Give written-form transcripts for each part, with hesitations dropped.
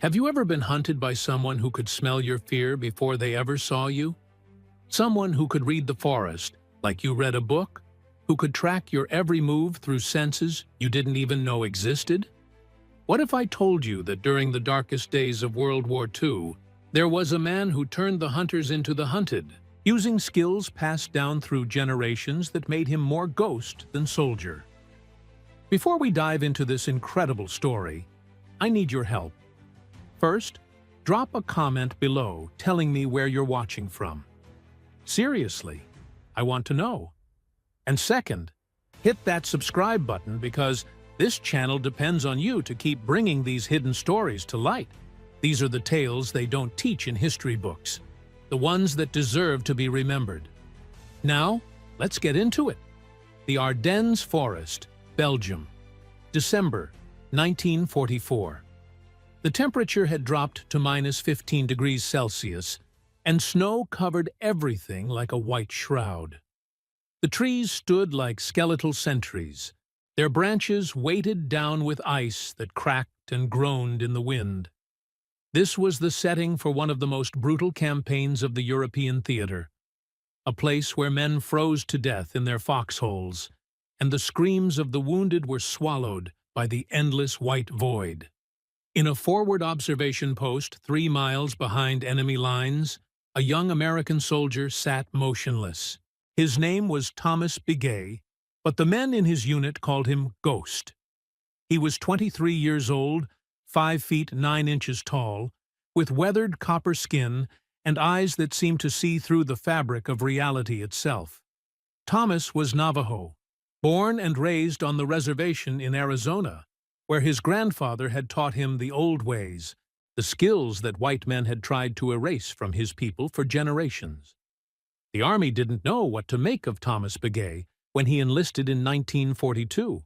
Have you ever been hunted by someone who could smell your fear before they ever saw you? Someone who could read the forest, like you read a book? Who could track your every move through senses you didn't even know existed? What if I told you that during the darkest days of World War II, there was a man who turned the hunters into the hunted, using skills passed down through generations that made him more ghost than soldier? Before we dive into this incredible story, I need your help. First, drop a comment below telling me where you're watching from. Seriously, I want to know. And second, hit that subscribe button because this channel depends on you to keep bringing these hidden stories to light. These are the tales they don't teach in history books, the ones that deserve to be remembered. Now, let's get into it. The Ardennes Forest, Belgium, December 1944. The temperature had dropped to -15 degrees Celsius, and snow covered everything like a white shroud. The trees stood like skeletal sentries, their branches weighted down with ice that cracked and groaned in the wind. This was the setting for one of the most brutal campaigns of the European theater, a place where men froze to death in their foxholes, and the screams of the wounded were swallowed by the endless white void. In a forward observation post 3 miles behind enemy lines, a young American soldier sat motionless. His name was Thomas Begay, but the men in his unit called him Ghost. He was 23 years old, 5 feet 9 inches tall, with weathered copper skin and eyes that seemed to see through the fabric of reality itself. Thomas was Navajo, born and raised on the reservation in Arizona, where his grandfather had taught him the old ways, the skills that white men had tried to erase from his people for generations. The Army didn't know what to make of Thomas Begay when he enlisted in 1942.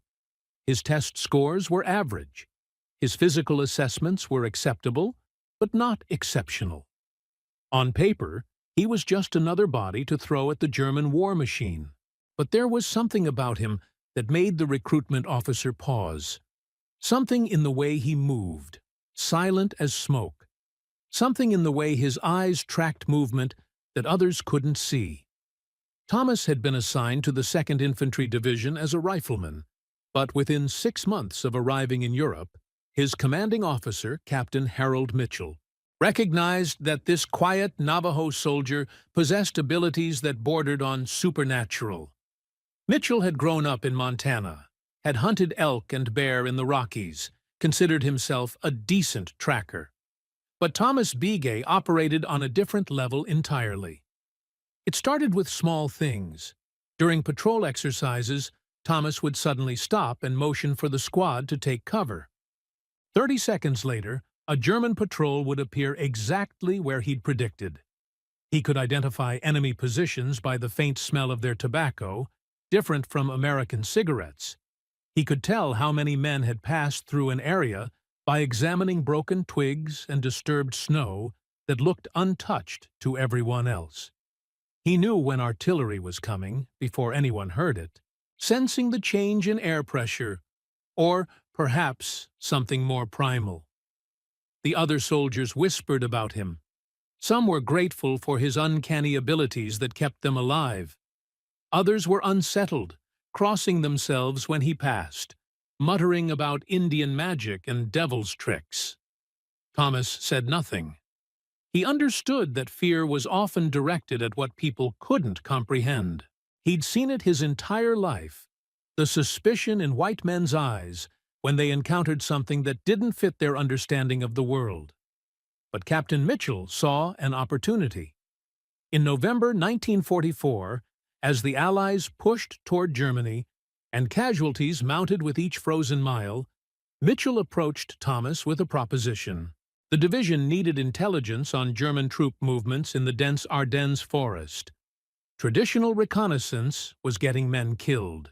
His test scores were average. His physical assessments were acceptable, but not exceptional. On paper, he was just another body to throw at the German war machine. But there was something about him that made the recruitment officer pause. Something in the way he moved, silent as smoke. Something in the way his eyes tracked movement that others couldn't see. Thomas had been assigned to the 2nd Infantry Division as a rifleman, but within 6 months of arriving in Europe, his commanding officer, Captain Harold Mitchell, recognized that this quiet Navajo soldier possessed abilities that bordered on supernatural. Mitchell had grown up in Montana, had hunted elk and bear in the Rockies, considered himself a decent tracker. But Thomas Begay operated on a different level entirely. It started with small things. During patrol exercises, Thomas would suddenly stop and motion for the squad to take cover. 30 seconds later, a German patrol would appear exactly where he'd predicted. He could identify enemy positions by the faint smell of their tobacco, different from American cigarettes. He could tell how many men had passed through an area by examining broken twigs and disturbed snow that looked untouched to everyone else. He knew when artillery was coming before anyone heard it, sensing the change in air pressure, or perhaps something more primal. The other soldiers whispered about him. Some were grateful for his uncanny abilities that kept them alive. Others were unsettled, crossing themselves when he passed, muttering about Indian magic and devil's tricks. Thomas said nothing. He understood that fear was often directed at what people couldn't comprehend. He'd seen it his entire life, the suspicion in white men's eyes when they encountered something that didn't fit their understanding of the world. But Captain Mitchell saw an opportunity. In November 1944, as the Allies pushed toward Germany, and casualties mounted with each frozen mile, Mitchell approached Thomas with a proposition. The division needed intelligence on German troop movements in the dense Ardennes forest. Traditional reconnaissance was getting men killed.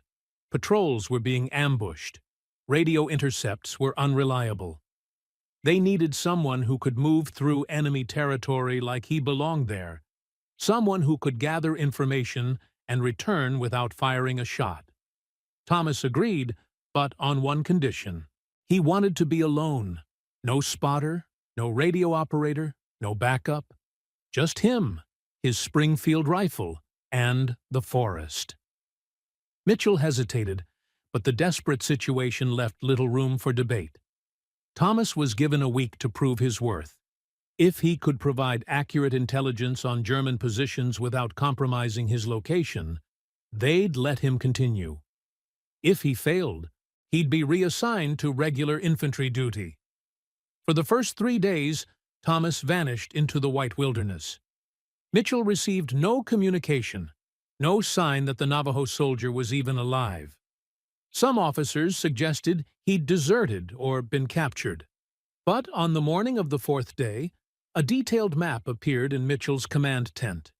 Patrols were being ambushed. Radio intercepts were unreliable. They needed someone who could move through enemy territory like he belonged there, someone who could gather information and return without firing a shot. Thomas agreed, but on one condition. He wanted to be alone. No spotter, No radio operator, no backup. Just him, his Springfield rifle, and the forest. Mitchell hesitated, but the desperate situation left little room for debate. Thomas was given a week to prove his worth. If he could provide accurate intelligence on German positions without compromising his location, they'd let him continue. If he failed, he'd be reassigned to regular infantry duty. For the first 3 days, Thomas vanished into the White Wilderness. Mitchell received no communication, no sign that the Navajo soldier was even alive. Some officers suggested he'd deserted or been captured. But on the morning of the 4th day, a detailed map appeared in Mitchell's command tent.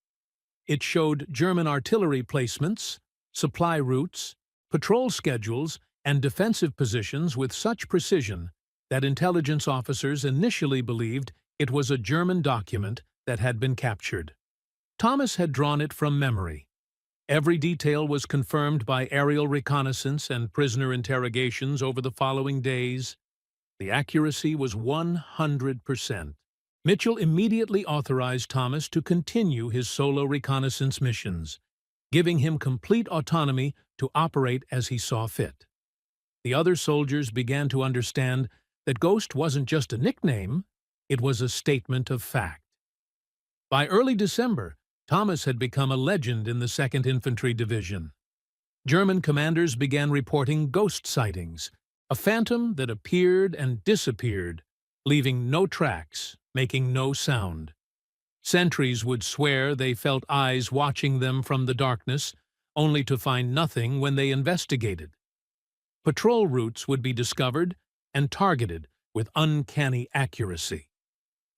It showed German artillery placements, supply routes, patrol schedules, and defensive positions with such precision that intelligence officers initially believed it was a German document that had been captured. Thomas had drawn it from memory. Every detail was confirmed by aerial reconnaissance and prisoner interrogations over the following days. The accuracy was 100%. Mitchell immediately authorized Thomas to continue his solo reconnaissance missions, giving him complete autonomy to operate as he saw fit. The other soldiers began to understand that Ghost wasn't just a nickname, it was a statement of fact. By early December, Thomas had become a legend in the 2nd Infantry Division. German commanders began reporting ghost sightings, a phantom that appeared and disappeared, leaving no tracks, making no sound. Sentries would swear they felt eyes watching them from the darkness, only to find nothing when they investigated. Patrol routes would be discovered and targeted with uncanny accuracy.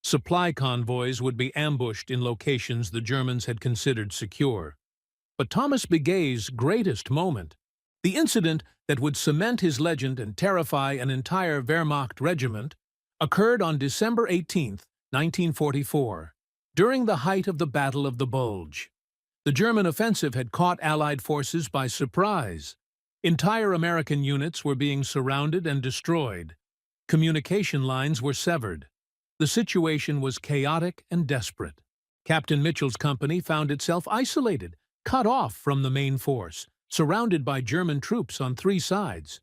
Supply convoys would be ambushed in locations the Germans had considered secure. But Thomas Begay's greatest moment, the incident that would cement his legend and terrify an entire Wehrmacht regiment, occurred on December 18, 1944, during the height of the Battle of the Bulge. The German offensive had caught Allied forces by surprise. Entire American units were being surrounded and destroyed. Communication lines were severed. The situation was chaotic and desperate. Captain Mitchell's company found itself isolated, cut off from the main force, surrounded by German troops on 3 sides.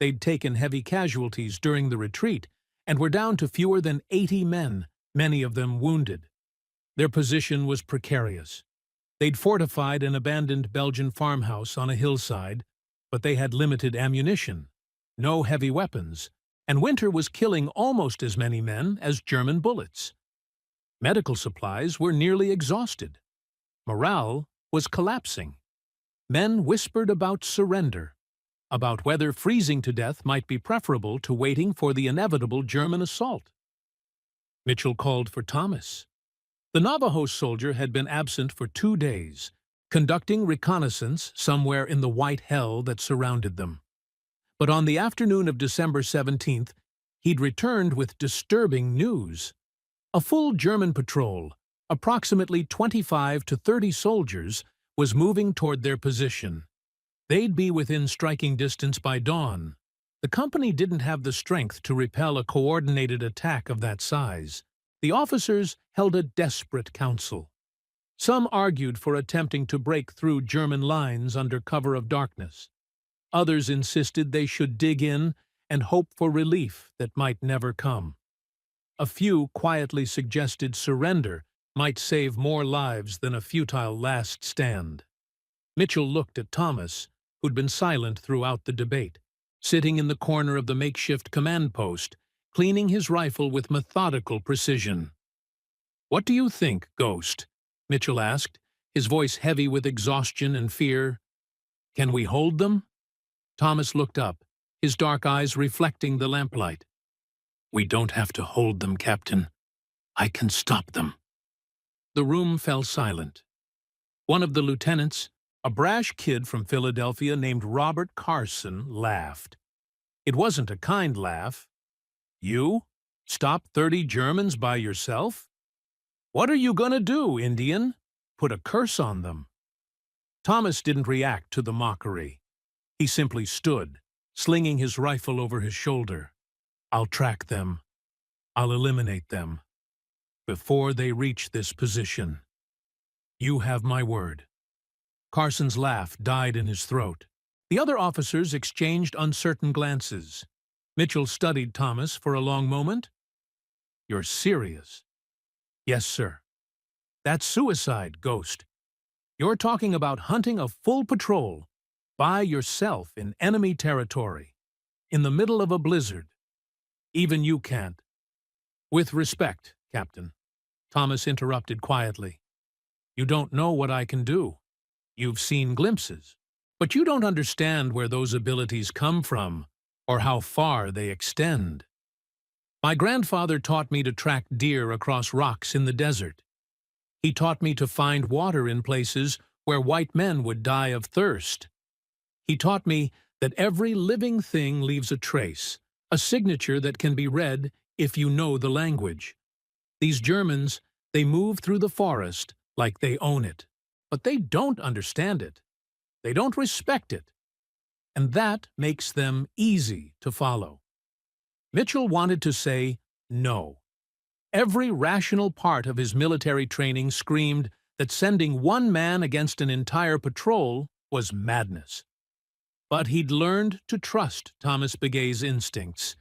They'd taken heavy casualties during the retreat and were down to fewer than 80 men, many of them wounded. Their position was precarious. They'd fortified an abandoned Belgian farmhouse on a hillside, but they had limited ammunition, no heavy weapons, and winter was killing almost as many men as German bullets. Medical supplies were nearly exhausted. Morale was collapsing. Men whispered about surrender, about whether freezing to death might be preferable to waiting for the inevitable German assault. Mitchell called for Thomas. The Navajo soldier had been absent for 2 days, conducting reconnaissance somewhere in the white hell that surrounded them. But on the afternoon of December 17th, he'd returned with disturbing news. A full German patrol, approximately 25 to 30 soldiers, was moving toward their position. They'd be within striking distance by dawn. The company didn't have the strength to repel a coordinated attack of that size. The officers held a desperate council. Some argued for attempting to break through German lines under cover of darkness. Others insisted they should dig in and hope for relief that might never come. A few quietly suggested surrender might save more lives than a futile last stand. Mitchell looked at Thomas, who'd been silent throughout the debate, sitting in the corner of the makeshift command post, cleaning his rifle with methodical precision. "What do you think, Ghost?" Mitchell asked, his voice heavy with exhaustion and fear. "Can we hold them?" Thomas looked up, his dark eyes reflecting the lamplight. "We don't have to hold them, Captain. I can stop them." The room fell silent. One of the lieutenants, a brash kid from Philadelphia named Robert Carson, laughed. It wasn't a kind laugh. "You? Stop 30 Germans by yourself? What are you gonna do, Indian? Put a curse on them?" Thomas didn't react to the mockery. He simply stood, slinging his rifle over his shoulder. "I'll track them. I'll eliminate them before they reach this position. You have my word." Carson's laugh died in his throat. The other officers exchanged uncertain glances. Mitchell studied Thomas for a long moment. "You're serious?" "Yes, sir." "That's suicide, Ghost. You're talking about hunting a full patrol by yourself in enemy territory, in the middle of a blizzard. Even you can't." "With respect, Captain," Thomas interrupted quietly, "you don't know what I can do. You've seen glimpses, but you don't understand where those abilities come from or how far they extend. My grandfather taught me to track deer across rocks in the desert. He taught me to find water in places where white men would die of thirst. He taught me that every living thing leaves a trace, a signature that can be read if you know the language. These Germans, they move through the forest like they own it, but they don't understand it. They don't respect it. And that makes them easy to follow." Mitchell wanted to say no. Every rational part of his military training screamed that sending one man against an entire patrol was madness. But he'd learned to trust Thomas Begay's instincts,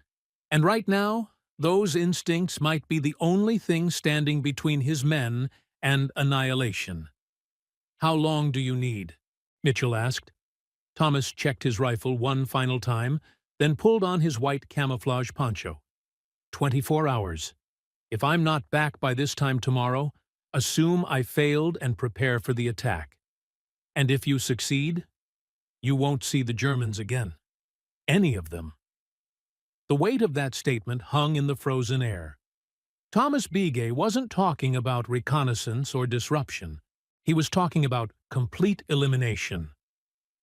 and right now, those instincts might be the only thing standing between his men and annihilation. "How long do you need?" Mitchell asked. Thomas checked his rifle one final time, then pulled on his white camouflage poncho. 24 hours. If I'm not back by this time tomorrow, assume I failed and prepare for the attack. And if you succeed, you won't see the Germans again. Any of them." The weight of that statement hung in the frozen air. Thomas Begay wasn't talking about reconnaissance or disruption. He was talking about complete elimination.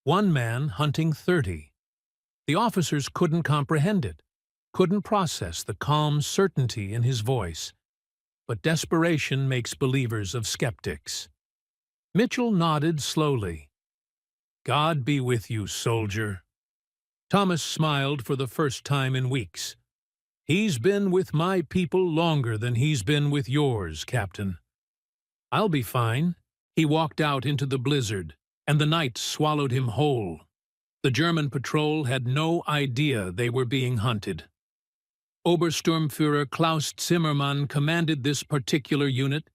One man hunting 30. The officers couldn't comprehend it, couldn't process the calm certainty in his voice. But desperation makes believers of skeptics. Mitchell nodded slowly. "God be with you, soldier." Thomas smiled for the first time in weeks. "He's been with my people longer than he's been with yours, Captain." "I'll be fine." He walked out into the blizzard, and the night swallowed him whole. The German patrol had no idea they were being hunted. Obersturmführer Klaus Zimmermann commanded this particular unit,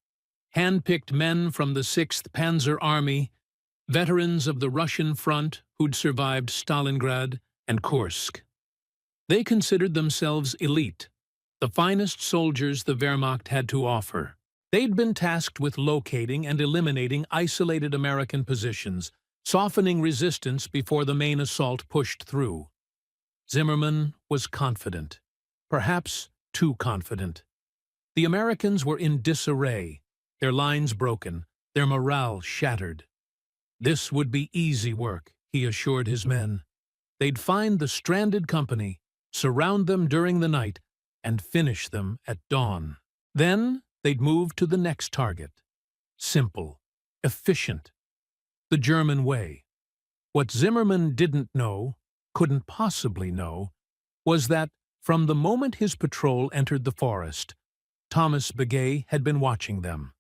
hand-picked men from the 6th Panzer Army, veterans of the Russian front who'd survived Stalingrad and Kursk. They considered themselves elite, the finest soldiers the Wehrmacht had to offer. They'd been tasked with locating and eliminating isolated American positions, softening resistance before the main assault pushed through. Zimmermann was confident, perhaps too confident. The Americans were in disarray, their lines broken, their morale shattered. This would be easy work, he assured his men. They'd find the stranded company, surround them during the night, and finish them at dawn. Then they'd move to the next target. Simple, efficient. The German way. What Zimmermann didn't know, couldn't possibly know, was that from the moment his patrol entered the forest, Thomas Begay had been watching them.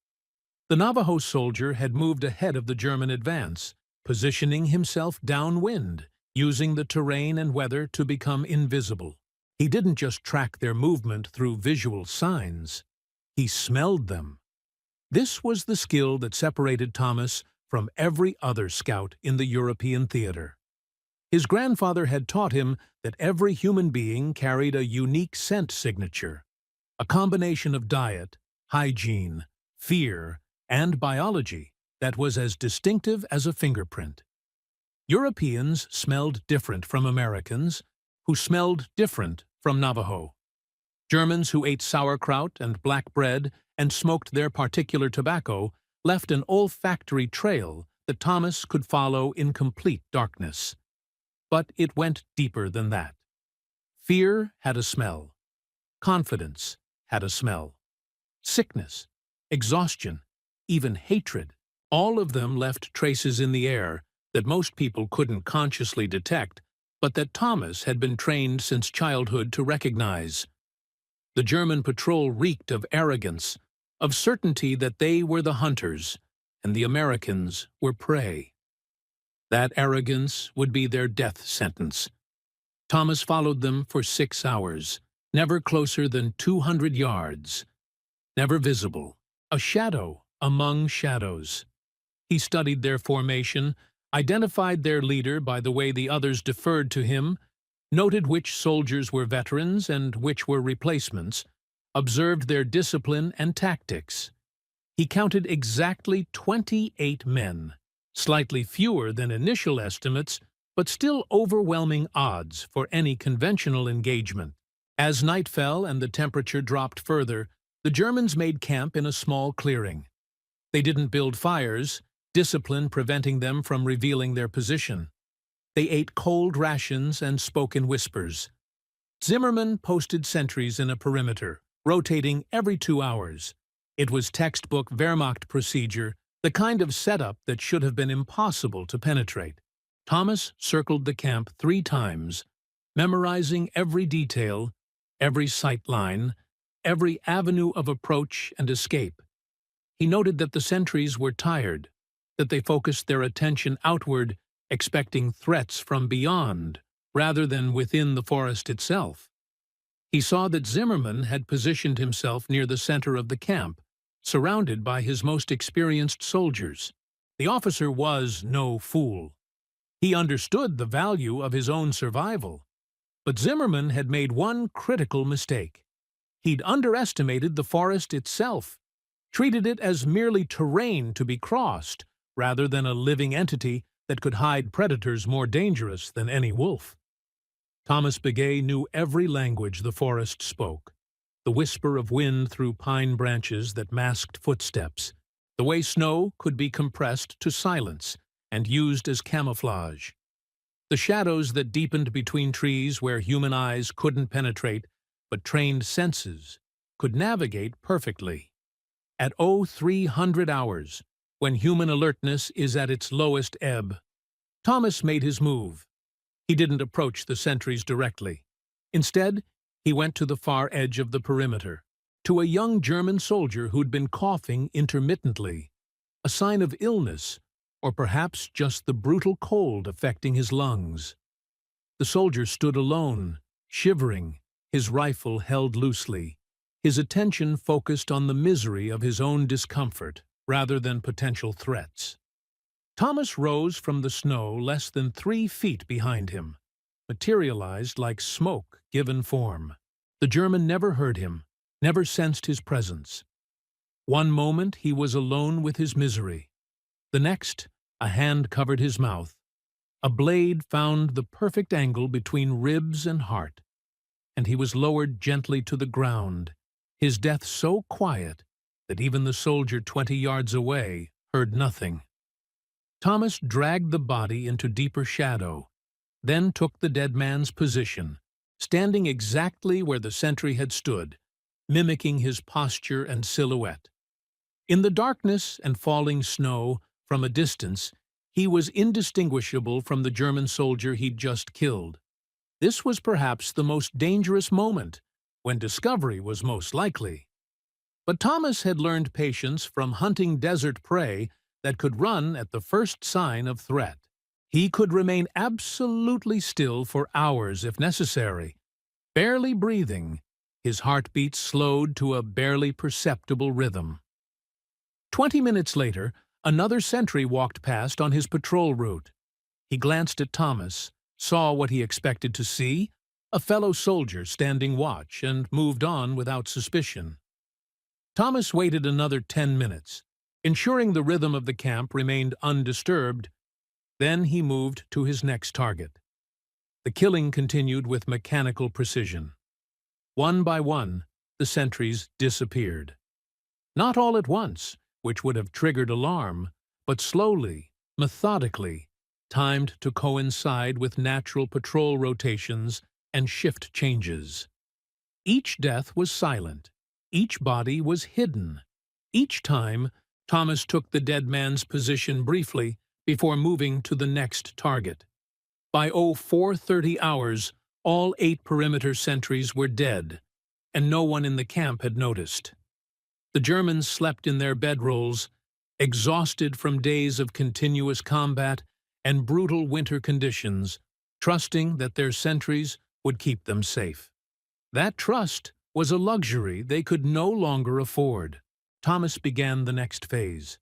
The Navajo soldier had moved ahead of the German advance, positioning himself downwind, using the terrain and weather to become invisible. He didn't just track their movement through visual signs. He smelled them. This was the skill that separated Thomas from every other scout in the European theater. His grandfather had taught him that every human being carried a unique scent signature, a combination of diet, hygiene, fear, and biology that was as distinctive as a fingerprint. Europeans smelled different from Americans, who smelled different from Navajo. Germans who ate sauerkraut and black bread and smoked their particular tobacco left an olfactory trail that Thomas could follow in complete darkness. But it went deeper than that. Fear had a smell. Confidence had a smell. Sickness, exhaustion, even hatred, all of them left traces in the air that most people couldn't consciously detect, but that Thomas had been trained since childhood to recognize. The German patrol reeked of arrogance, of certainty that they were the hunters, and the Americans were prey. That arrogance would be their death sentence. Thomas followed them for 6 hours, never closer than 200 yards, never visible, a shadow among shadows. He studied their formation, identified their leader by the way the others deferred to him, noted which soldiers were veterans and which were replacements, observed their discipline and tactics. He counted exactly 28 men, slightly fewer than initial estimates, but still overwhelming odds for any conventional engagement. As night fell and the temperature dropped further, the Germans made camp in a small clearing. They didn't build fires, discipline preventing them from revealing their position. They ate cold rations and spoke in whispers. Zimmerman posted sentries in a perimeter, rotating every 2 hours. It was textbook Wehrmacht procedure, the kind of setup that should have been impossible to penetrate. Thomas circled the camp 3 times, memorizing every detail, every sight line, every avenue of approach and escape. He noted that the sentries were tired, that they focused their attention outward, expecting threats from beyond, rather than within the forest itself. He saw that Zimmerman had positioned himself near the center of the camp, surrounded by his most experienced soldiers. The officer was no fool. He understood the value of his own survival. But Zimmerman had made one critical mistake. He'd underestimated the forest itself, treated it as merely terrain to be crossed, rather than a living entity that could hide predators more dangerous than any wolf. Thomas Begay knew every language the forest spoke, the whisper of wind through pine branches that masked footsteps, the way snow could be compressed to silence and used as camouflage, the shadows that deepened between trees where human eyes couldn't penetrate, but trained senses could navigate perfectly. At 0300 hours, when human alertness is at its lowest ebb, Thomas made his move. He didn't approach the sentries directly. Instead, he went to the far edge of the perimeter, to a young German soldier who'd been coughing intermittently, a sign of illness, or perhaps just the brutal cold affecting his lungs. The soldier stood alone, shivering, his rifle held loosely, his attention focused on the misery of his own discomfort rather than potential threats. Thomas rose from the snow less than 3 feet behind him, materialized like smoke given form. The German never heard him, never sensed his presence. One moment he was alone with his misery. The next, a hand covered his mouth. A blade found the perfect angle between ribs and heart, and he was lowered gently to the ground, his death so quiet that even the soldier 20 yards away heard nothing. Thomas dragged the body into deeper shadow, then took the dead man's position, standing exactly where the sentry had stood, mimicking his posture and silhouette. In the darkness and falling snow, from a distance, he was indistinguishable from the German soldier he'd just killed. This was perhaps the most dangerous moment, when discovery was most likely. But Thomas had learned patience from hunting desert prey that could run at the first sign of threat. He could remain absolutely still for hours if necessary, barely breathing, his heartbeat slowed to a barely perceptible rhythm. 20 minutes later, another sentry walked past on his patrol route. He glanced at Thomas, saw what he expected to see, a fellow soldier standing watch, and moved on without suspicion. Thomas waited another 10 minutes, ensuring the rhythm of the camp remained undisturbed. Then he moved to his next target. The killing continued with mechanical precision. One by one, the sentries disappeared. Not all at once, which would have triggered alarm, but slowly, methodically, timed to coincide with natural patrol rotations and shift changes. Each death was silent. Each body was hidden. Each time, Thomas took the dead man's position briefly before moving to the next target. By 0430 hours, all 8 perimeter sentries were dead, and no one in the camp had noticed. The Germans slept in their bedrolls, exhausted from days of continuous combat and brutal winter conditions, trusting that their sentries would keep them safe. That trust was a luxury they could no longer afford. Thomas began the next phase.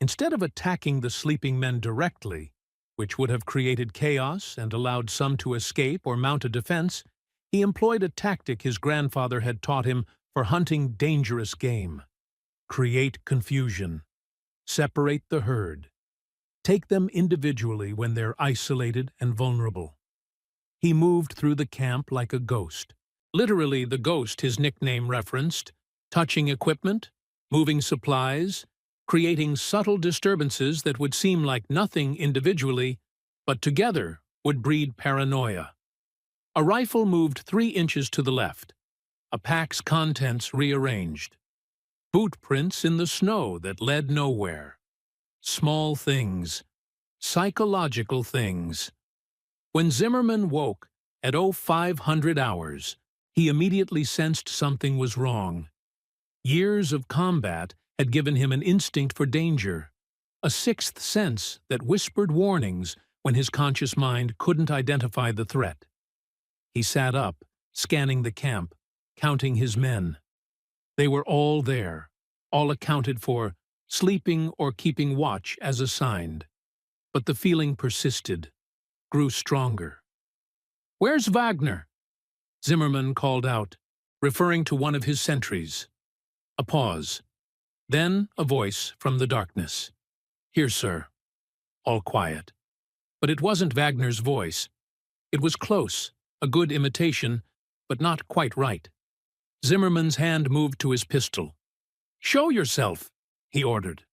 Instead of attacking the sleeping men directly, which would have created chaos and allowed some to escape or mount a defense, he employed a tactic his grandfather had taught him for hunting dangerous game. Create confusion. Separate the herd. Take them individually when they're isolated and vulnerable. He moved through the camp like a ghost. Literally the ghost his nickname referenced, touching equipment, moving supplies, creating subtle disturbances that would seem like nothing individually, but together would breed paranoia. A rifle moved 3 inches to the left. A pack's contents rearranged. Boot prints in the snow that led nowhere. Small things. Psychological things. When Zimmerman woke at 0500 hours, he immediately sensed something was wrong. Years of combat had given him an instinct for danger, a sixth sense that whispered warnings when his conscious mind couldn't identify the threat. He sat up, scanning the camp, counting his men. They were all there, all accounted for, sleeping or keeping watch as assigned. But the feeling persisted, grew stronger. "Where's Wagner?" Zimmerman called out, referring to one of his sentries. A pause. Then a voice from the darkness. "Here, sir." All quiet. But it wasn't Wagner's voice. It was close, a good imitation, but not quite right. Zimmerman's hand moved to his pistol. "Show yourself," he ordered.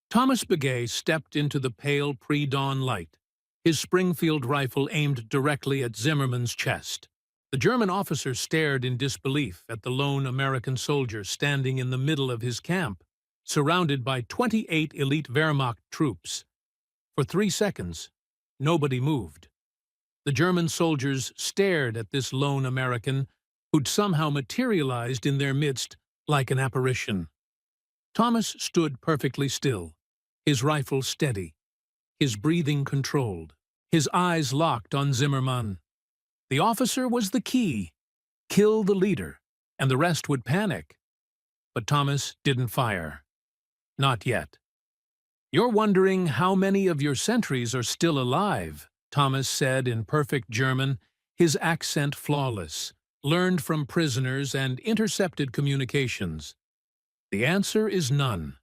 Thomas Begay stepped into the pale pre-dawn light, his Springfield rifle aimed directly at Zimmerman's chest. The German officer stared in disbelief at the lone American soldier standing in the middle of his camp, surrounded by 28 elite Wehrmacht troops. For 3 seconds, nobody moved. The German soldiers stared at this lone American who'd somehow materialized in their midst like an apparition. Thomas stood perfectly still, his rifle steady, his breathing controlled, his eyes locked on Zimmerman. The officer was the key. Kill the leader, and the rest would panic. But Thomas didn't fire. Not yet. "You're wondering how many of your sentries are still alive," Thomas said in perfect German, his accent flawless, learned from prisoners and intercepted communications. "The answer is none.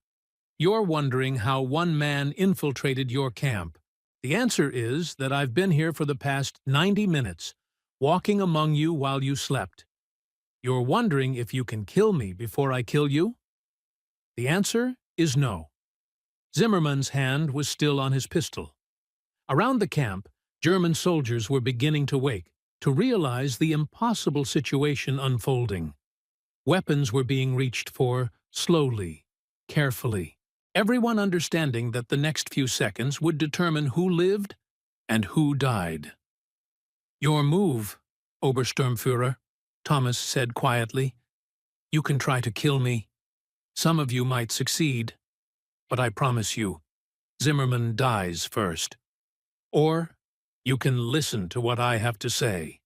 You're wondering how one man infiltrated your camp. The answer is that I've been here for the past 90 minutes, walking among you while you slept. You're wondering if you can kill me before I kill you? The answer is no." Zimmerman's hand was still on his pistol. Around the camp, German soldiers were beginning to wake, to realize the impossible situation unfolding. Weapons were being reached for, slowly, carefully, everyone understanding that the next few seconds would determine who lived and who died. "Your move, Obersturmführer," Thomas said quietly. "You can try to kill me. Some of you might succeed. But I promise you, Zimmerman dies first. Or you can listen to what I have to say."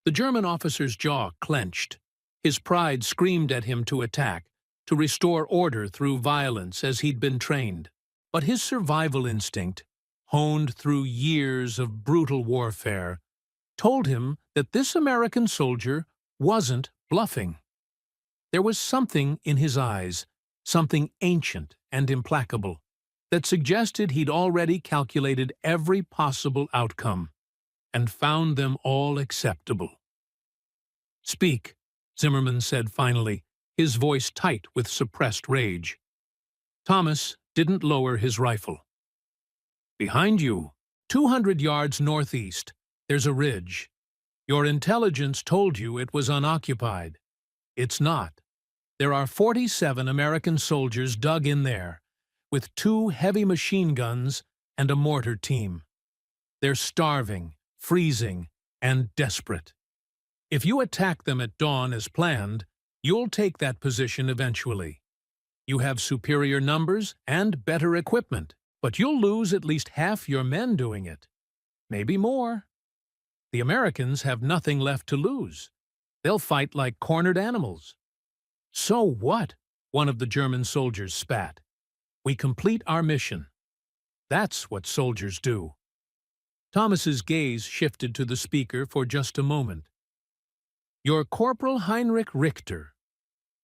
The German officer's jaw clenched. His pride screamed at him to attack, to restore order through violence as he'd been trained. But his survival instinct, honed through years of brutal warfare, told him that this American soldier wasn't bluffing. There was something in his eyes, something ancient and implacable, that suggested he'd already calculated every possible outcome, and found them all acceptable. "Speak," Zimmerman said finally, his voice tight with suppressed rage. Thomas didn't lower his rifle. "Behind you, 200 yards northeast, there's a ridge. Your intelligence told you it was unoccupied. It's not. There are 47 American soldiers dug in there, with 2 heavy machine guns and a mortar team. They're starving, freezing, and desperate. If you attack them at dawn as planned, you'll take that position eventually. You have superior numbers and better equipment, but you'll lose at least half your men doing it. Maybe more. The Americans have nothing left to lose. They'll fight like cornered animals. So what? One of the German soldiers spat. We complete our mission. That's what soldiers do. Thomas's gaze shifted to the speaker for just a moment. You're Corporal Heinrich Richter.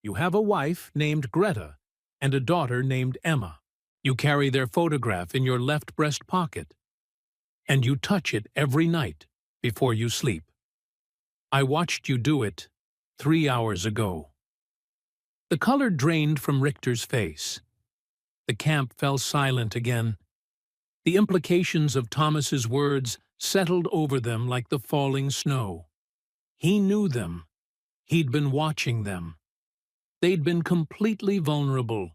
You have a wife named Greta and a daughter named Emma. You carry their photograph in your left breast pocket, and you touch it every night before you sleep. I watched you do it 3 hours ago. The color drained from Richter's face. The camp fell silent again. The implications of Thomas's words settled over them like the falling snow. He knew them. He'd been watching them. They'd been completely vulnerable,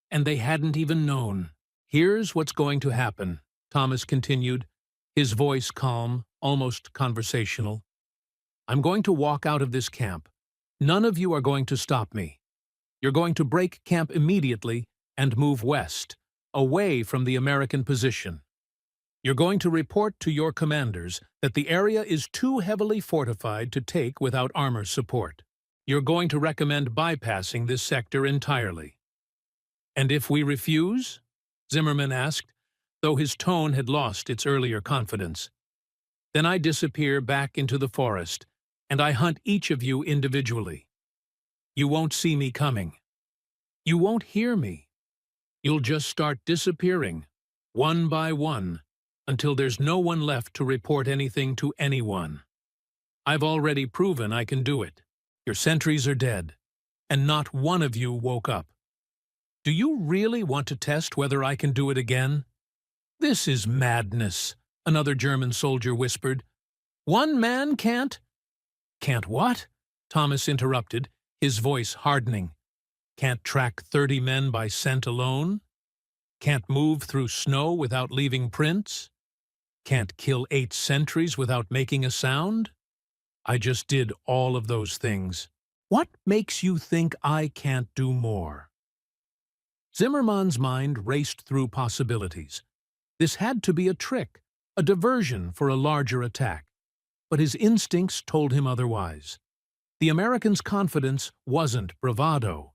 and they hadn't even known. Here's what's going to happen, Thomas continued, his voice calm, almost conversational. I'm going to walk out of this camp. None of you are going to stop me. You're going to break camp immediately and move west, away from the American position. You're going to report to your commanders that the area is too heavily fortified to take without armor support. You're going to recommend bypassing this sector entirely. And if we refuse? Zimmerman asked, though his tone had lost its earlier confidence. Then I disappear back into the forest, and I hunt each of you individually. You won't see me coming. You won't hear me. You'll just start disappearing, one by one, until there's no one left to report anything to anyone. I've already proven I can do it. Your sentries are dead, and not one of you woke up. Do you really want to test whether I can do it again? This is madness, another German soldier whispered. One man can't? Can't what? Thomas interrupted, his voice hardening. Can't track 30 men by scent alone? Can't move through snow without leaving prints? Can't kill 8 sentries without making a sound? I just did all of those things. What makes you think I can't do more? Zimmerman's mind raced through possibilities. This had to be a trick, a diversion for a larger attack. But his instincts told him otherwise. The American's confidence wasn't bravado.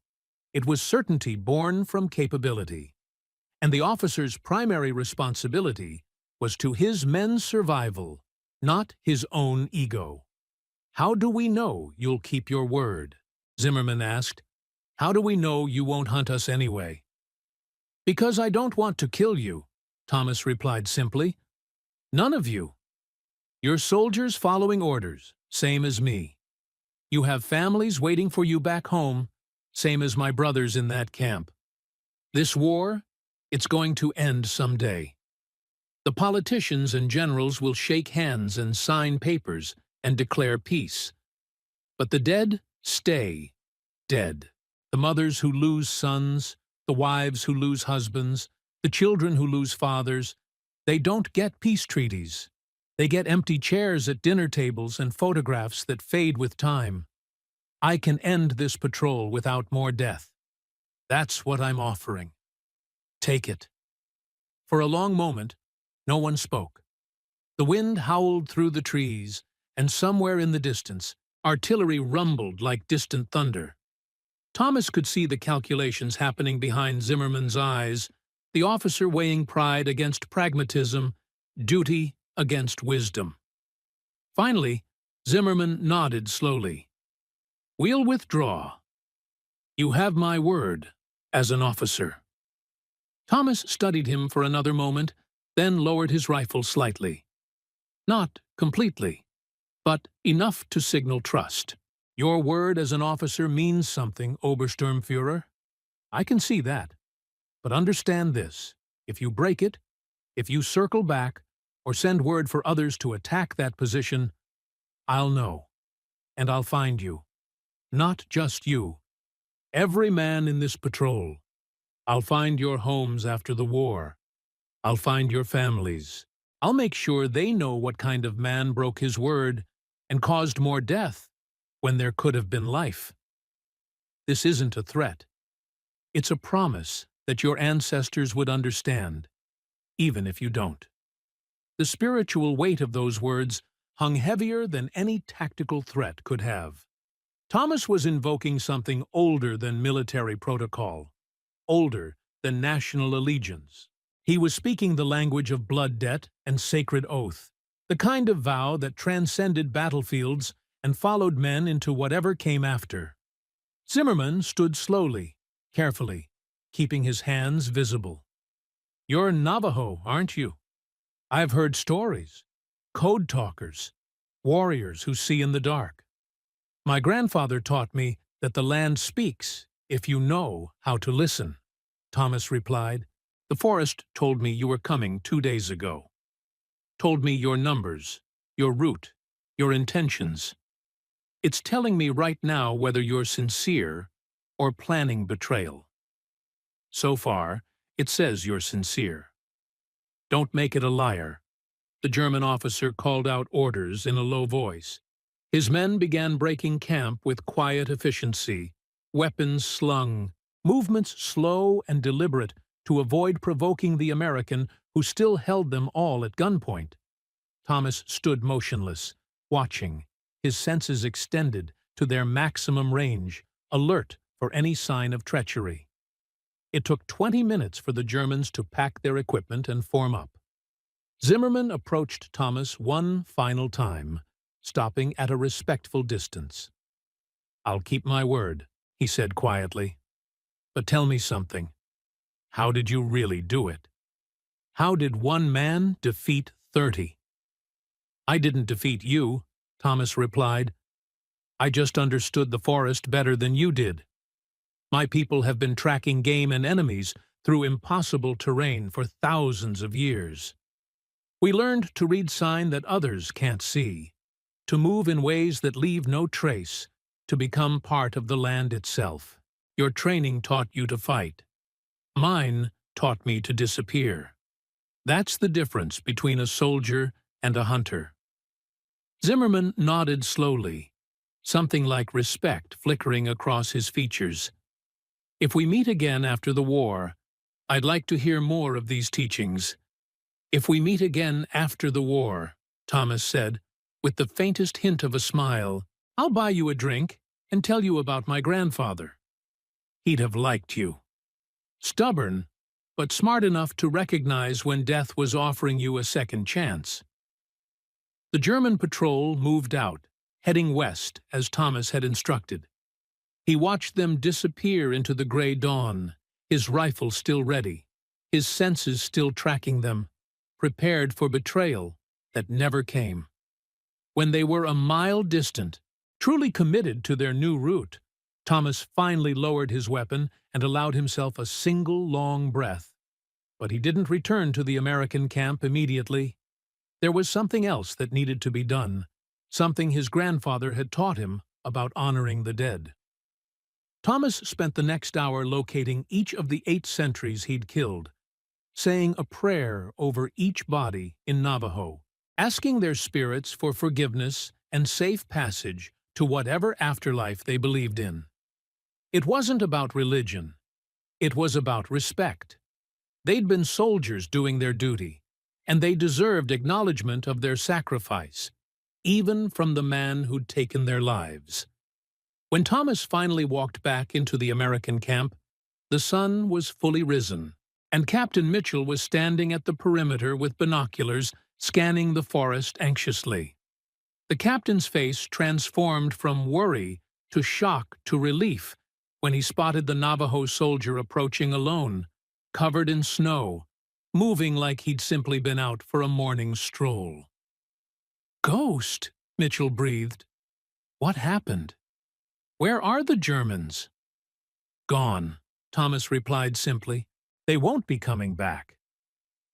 It was certainty born from capability. And the officer's primary responsibility was to his men's survival, not his own ego. How do we know you'll keep your word? Zimmerman asked. How do we know you won't hunt us anyway? Because I don't want to kill you, Thomas replied simply. None of you. You're soldiers following orders, same as me. You have families waiting for you back home, same as my brothers in that camp. This war, it's going to end someday. The politicians and generals will shake hands and sign papers and declare peace. But the dead stay dead. The mothers who lose sons, the wives who lose husbands, the children who lose fathers, they don't get peace treaties. They get empty chairs at dinner tables and photographs that fade with time. I can end this patrol without more death. That's what I'm offering. Take it. For a long moment, no one spoke. The wind howled through the trees, and somewhere in the distance, artillery rumbled like distant thunder. Thomas could see the calculations happening behind Zimmerman's eyes, the officer weighing pride against pragmatism, duty against wisdom. Finally, Zimmerman nodded slowly. We'll withdraw. You have my word, as an officer. Thomas studied him for another moment, then lowered his rifle slightly. Not completely, but enough to signal trust. Your word as an officer means something, Obersturmführer. I can see that. But understand this. If you break it, if you circle back, or send word for others to attack that position, I'll know. And I'll find you. Not just you. Every man in this patrol. I'll find your homes after the war. I'll find your families. I'll make sure they know what kind of man broke his word and caused more death when there could have been life. This isn't a threat. It's a promise that your ancestors would understand, even if you don't. The spiritual weight of those words hung heavier than any tactical threat could have. Thomas was invoking something older than military protocol, older than national allegiance. He was speaking the language of blood debt and sacred oath, the kind of vow that transcended battlefields and followed men into whatever came after. Zimmerman stood slowly, carefully, keeping his hands visible. "You're Navajo, aren't you? I've heard stories. Code talkers, warriors who see in the dark. My grandfather taught me that the land speaks if you know how to listen," Thomas replied. "The forest told me you were coming 2 days ago. Told me your numbers, your route, your intentions. It's telling me right now whether you're sincere or planning betrayal. So far, it says you're sincere. Don't make it a liar." The German officer called out orders in a low voice. His men began breaking camp with quiet efficiency, weapons slung, movements slow and deliberate to avoid provoking the American who still held them all at gunpoint. Thomas stood motionless, watching, his senses extended to their maximum range, alert for any sign of treachery. It took 20 minutes for the Germans to pack their equipment and form up. Zimmerman approached Thomas one final time, stopping at a respectful distance. "I'll keep my word," he said quietly. "But tell me something. How did you really do it? How did one man defeat 30? "I didn't defeat you," Thomas replied. "I just understood the forest better than you did. My people have been tracking game and enemies through impossible terrain for thousands of years. We learned to read sign that others can't see, to move in ways that leave no trace, to become part of the land itself. Your training taught you to fight. Mine taught me to disappear. That's the difference between a soldier and a hunter." Zimmerman nodded slowly, something like respect flickering across his features. "If we meet again after the war, I'd like to hear more of these teachings." "If we meet again after the war," Thomas said, with the faintest hint of a smile, "I'll buy you a drink and tell you about my grandfather. He'd have liked you. Stubborn, but smart enough to recognize when death was offering you a second chance." The German patrol moved out, heading west as Thomas had instructed. He watched them disappear into the gray dawn, his rifle still ready, his senses still tracking them, prepared for betrayal that never came. When they were a mile distant, truly committed to their new route, Thomas finally lowered his weapon and allowed himself a single long breath. But he didn't return to the American camp immediately. There was something else that needed to be done, something his grandfather had taught him about honoring the dead. Thomas spent the next hour locating each of the 8 sentries he'd killed, saying a prayer over each body in Navajo, asking their spirits for forgiveness and safe passage to whatever afterlife they believed in. It wasn't about religion. It was about respect. They'd been soldiers doing their duty, and they deserved acknowledgement of their sacrifice, even from the man who'd taken their lives. When Thomas finally walked back into the American camp, the sun was fully risen, and Captain Mitchell was standing at the perimeter with binoculars, scanning the forest anxiously. The captain's face transformed from worry to shock to relief when he spotted the Navajo soldier approaching alone, covered in snow, moving like he'd simply been out for a morning stroll. "Ghost," Mitchell breathed. "What happened? Where are the Germans?" "Gone," Thomas replied simply. "They won't be coming back."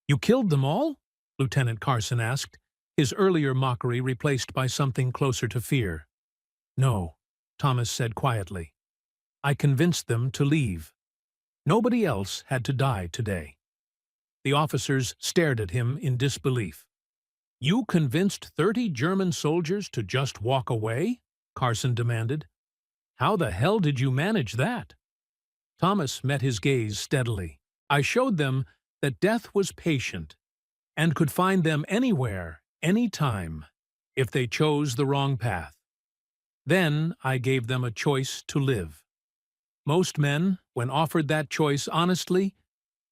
"You killed them all?" Lieutenant Carson asked, his earlier mockery replaced by something closer to fear. "No," Thomas said quietly. "I convinced them to leave. Nobody else had to die today." The officers stared at him in disbelief. "You convinced 30 German soldiers to just walk away?" Carson demanded. How the hell did you manage that? Thomas met his gaze steadily. I showed them that death was patient and could find them anywhere, anytime, if they chose the wrong path. Then I gave them a choice to live. Most men, when offered that choice honestly,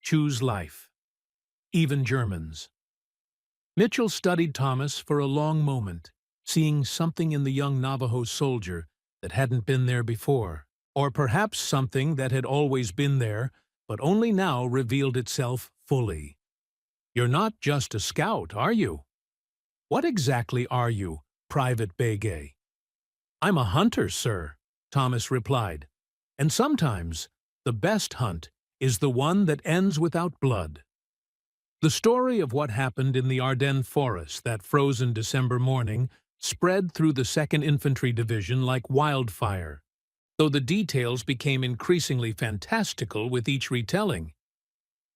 choose life. Even Germans. Mitchell studied Thomas for a long moment, seeing something in the young Navajo soldier that hadn't been there before, or perhaps something that had always been there, but only now revealed itself fully. You're not just a scout, are you? What exactly are you, Private Begay? I'm a hunter, sir, Thomas replied. And sometimes the best hunt is the one that ends without blood. The story of what happened in the Ardennes forest that frozen December morning spread through the 2nd Infantry Division like wildfire, though the details became increasingly fantastical with each retelling.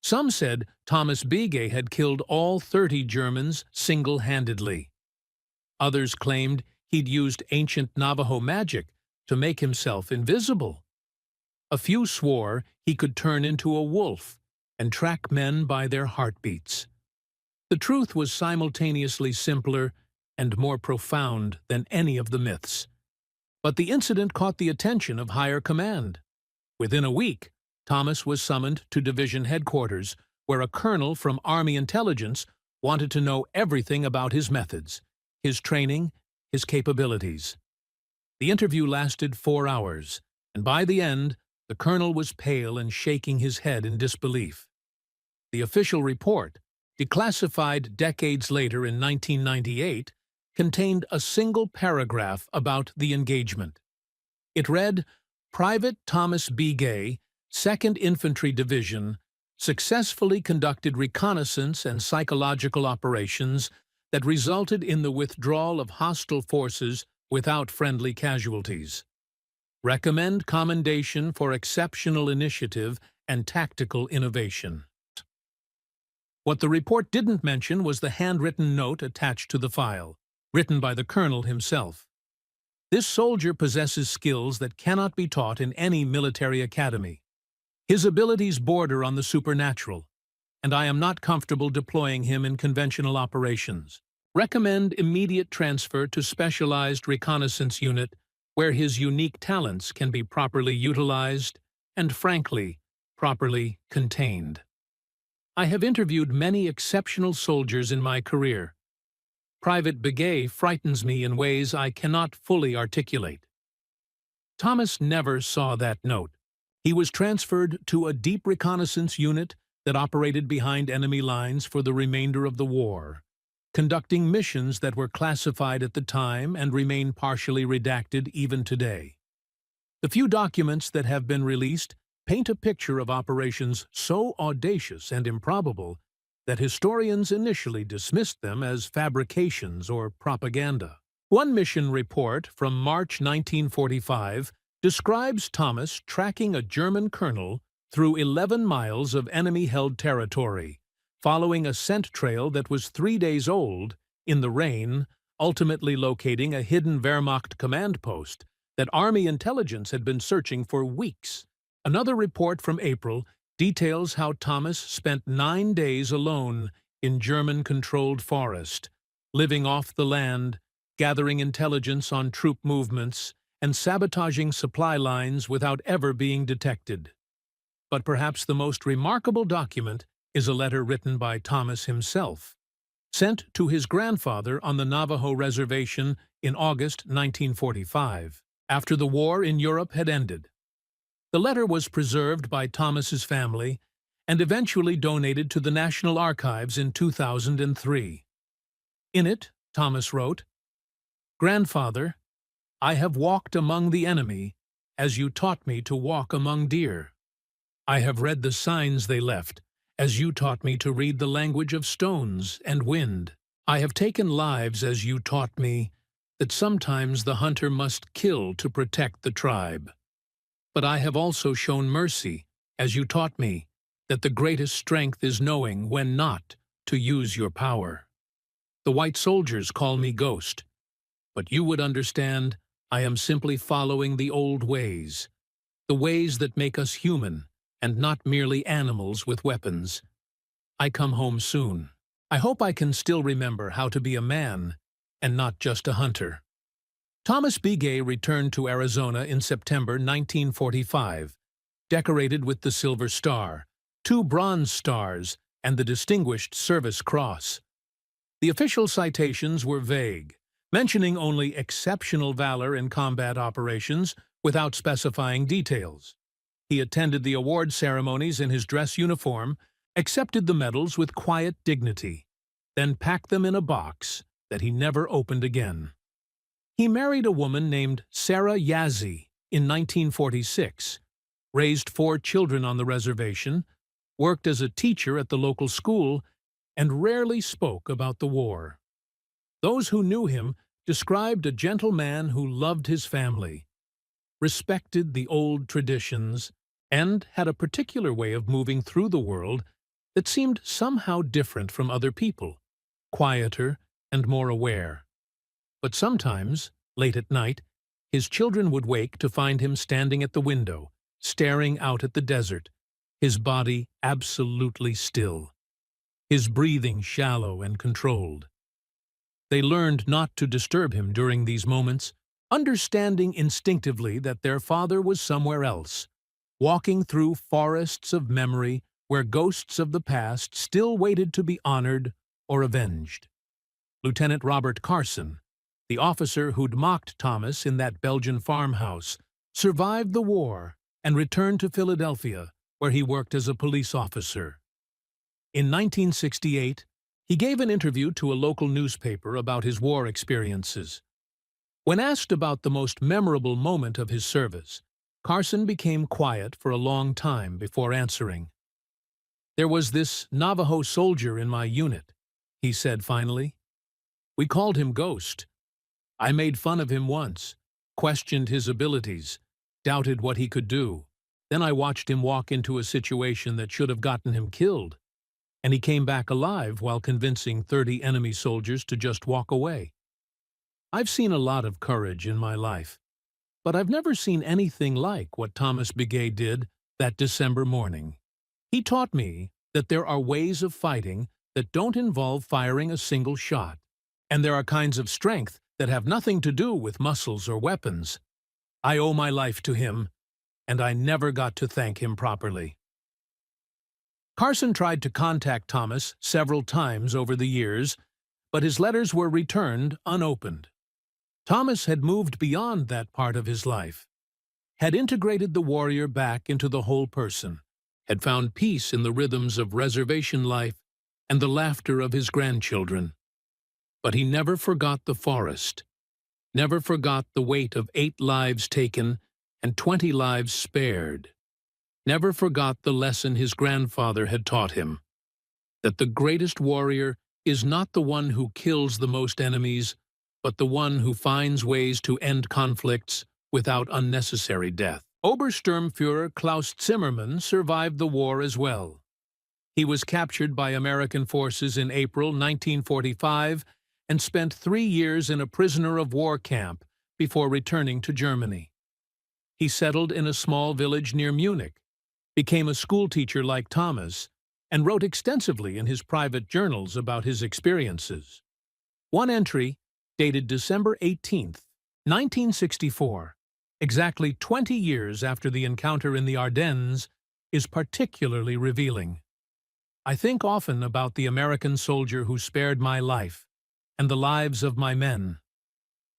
Some said Thomas Begay had killed all 30 Germans single-handedly. Others claimed he'd used ancient Navajo magic to make himself invisible. A few swore he could turn into a wolf and track men by their heartbeats. The truth was simultaneously simpler and more profound than any of the myths. But the incident caught the attention of higher command. Within a week, Thomas was summoned to division headquarters, where a colonel from Army intelligence wanted to know everything about his methods, his training, his capabilities. The interview lasted 4 hours, and by the end, the colonel was pale and shaking his head in disbelief. The official report, declassified decades later in 1998, contained a single paragraph about the engagement. It read, Private Thomas Begay, 2nd Infantry Division, successfully conducted reconnaissance and psychological operations that resulted in the withdrawal of hostile forces without friendly casualties. Recommend commendation for exceptional initiative and tactical innovation. What the report didn't mention was the handwritten note attached to the file, written by the colonel himself. This soldier possesses skills that cannot be taught in any military academy. His abilities border on the supernatural, and I am not comfortable deploying him in conventional operations. Recommend immediate transfer to specialized reconnaissance unit where his unique talents can be properly utilized and, frankly, properly contained. I have interviewed many exceptional soldiers in my career. Private Begay frightens me in ways I cannot fully articulate. Thomas never saw that note. He was transferred to a deep reconnaissance unit that operated behind enemy lines for the remainder of the war, conducting missions that were classified at the time and remain partially redacted even today. The few documents that have been released paint a picture of operations so audacious and improbable that historians initially dismissed them as fabrications or propaganda. One mission report from March 1945 describes Thomas tracking a German colonel through 11 miles of enemy-held territory, following a scent trail that was 3 days old, in the rain, ultimately locating a hidden Wehrmacht command post that Army intelligence had been searching for weeks. Another report from April details how Thomas spent 9 days alone in German-controlled forest, living off the land, gathering intelligence on troop movements, and sabotaging supply lines without ever being detected. But perhaps the most remarkable document is a letter written by Thomas himself, sent to his grandfather on the Navajo reservation in August 1945, after the war in Europe had ended. The letter was preserved by Thomas's family and eventually donated to the National Archives in 2003. In it, Thomas wrote, "Grandfather, I have walked among the enemy as you taught me to walk among deer. I have read the signs they left as you taught me to read the language of stones and wind. I have taken lives as you taught me that sometimes the hunter must kill to protect the tribe. But I have also shown mercy, as you taught me, that the greatest strength is knowing when not to use your power. The white soldiers call me ghost, but you would understand I am simply following the old ways, the ways that make us human and not merely animals with weapons. I come home soon. I hope I can still remember how to be a man and not just a hunter. Thomas B. Gay returned to Arizona in September 1945, decorated with the Silver Star, 2 Bronze Stars, and the Distinguished Service Cross. The official citations were vague, mentioning only exceptional valor in combat operations without specifying details. He attended the award ceremonies in his dress uniform, accepted the medals with quiet dignity, then packed them in a box that he never opened again. He married a woman named Sarah Yazzie in 1946, raised 4 children on the reservation, worked as a teacher at the local school, and rarely spoke about the war. Those who knew him described a gentle man who loved his family, respected the old traditions, and had a particular way of moving through the world that seemed somehow different from other people, quieter and more aware. But sometimes, late at night, his children would wake to find him standing at the window, staring out at the desert, his body absolutely still, his breathing shallow and controlled. They learned not to disturb him during these moments, understanding instinctively that their father was somewhere else, walking through forests of memory where ghosts of the past still waited to be honored or avenged. Lieutenant Robert Carson, the officer who'd mocked Thomas in that Belgian farmhouse, survived the war and returned to Philadelphia, where he worked as a police officer. In 1968, he gave an interview to a local newspaper about his war experiences. When asked about the most memorable moment of his service, Carson became quiet for a long time before answering. "There was this Navajo soldier in my unit," he said finally. "We called him Ghost. I made fun of him once, questioned his abilities, doubted what he could do. Then I watched him walk into a situation that should have gotten him killed, and he came back alive while convincing 30 enemy soldiers to just walk away. I've seen a lot of courage in my life, but I've never seen anything like what Thomas Begay did that December morning. He taught me that there are ways of fighting that don't involve firing a single shot, and there are kinds of strength that have nothing to do with muscles or weapons. I owe my life to him, and I never got to thank him properly." Carson tried to contact Thomas several times over the years, but his letters were returned unopened. Thomas had moved beyond that part of his life, had integrated the warrior back into the whole person, had found peace in the rhythms of reservation life and the laughter of his grandchildren. But he never forgot the forest, never forgot the weight of 8 lives taken and 20 lives spared, never forgot the lesson his grandfather had taught him, that the greatest warrior is not the one who kills the most enemies, but the one who finds ways to end conflicts without unnecessary death. Obersturmführer Klaus Zimmermann survived the war as well. He was captured by American forces in April 1945 and spent 3 years in a prisoner of war camp before returning to Germany. He settled in a small village near Munich, became a schoolteacher like Thomas, and wrote extensively in his private journals about his experiences. One entry, dated December 18, 1964, exactly 20 years after the encounter in the Ardennes, is particularly revealing. "I think often about the American soldier who spared my life and the lives of my men.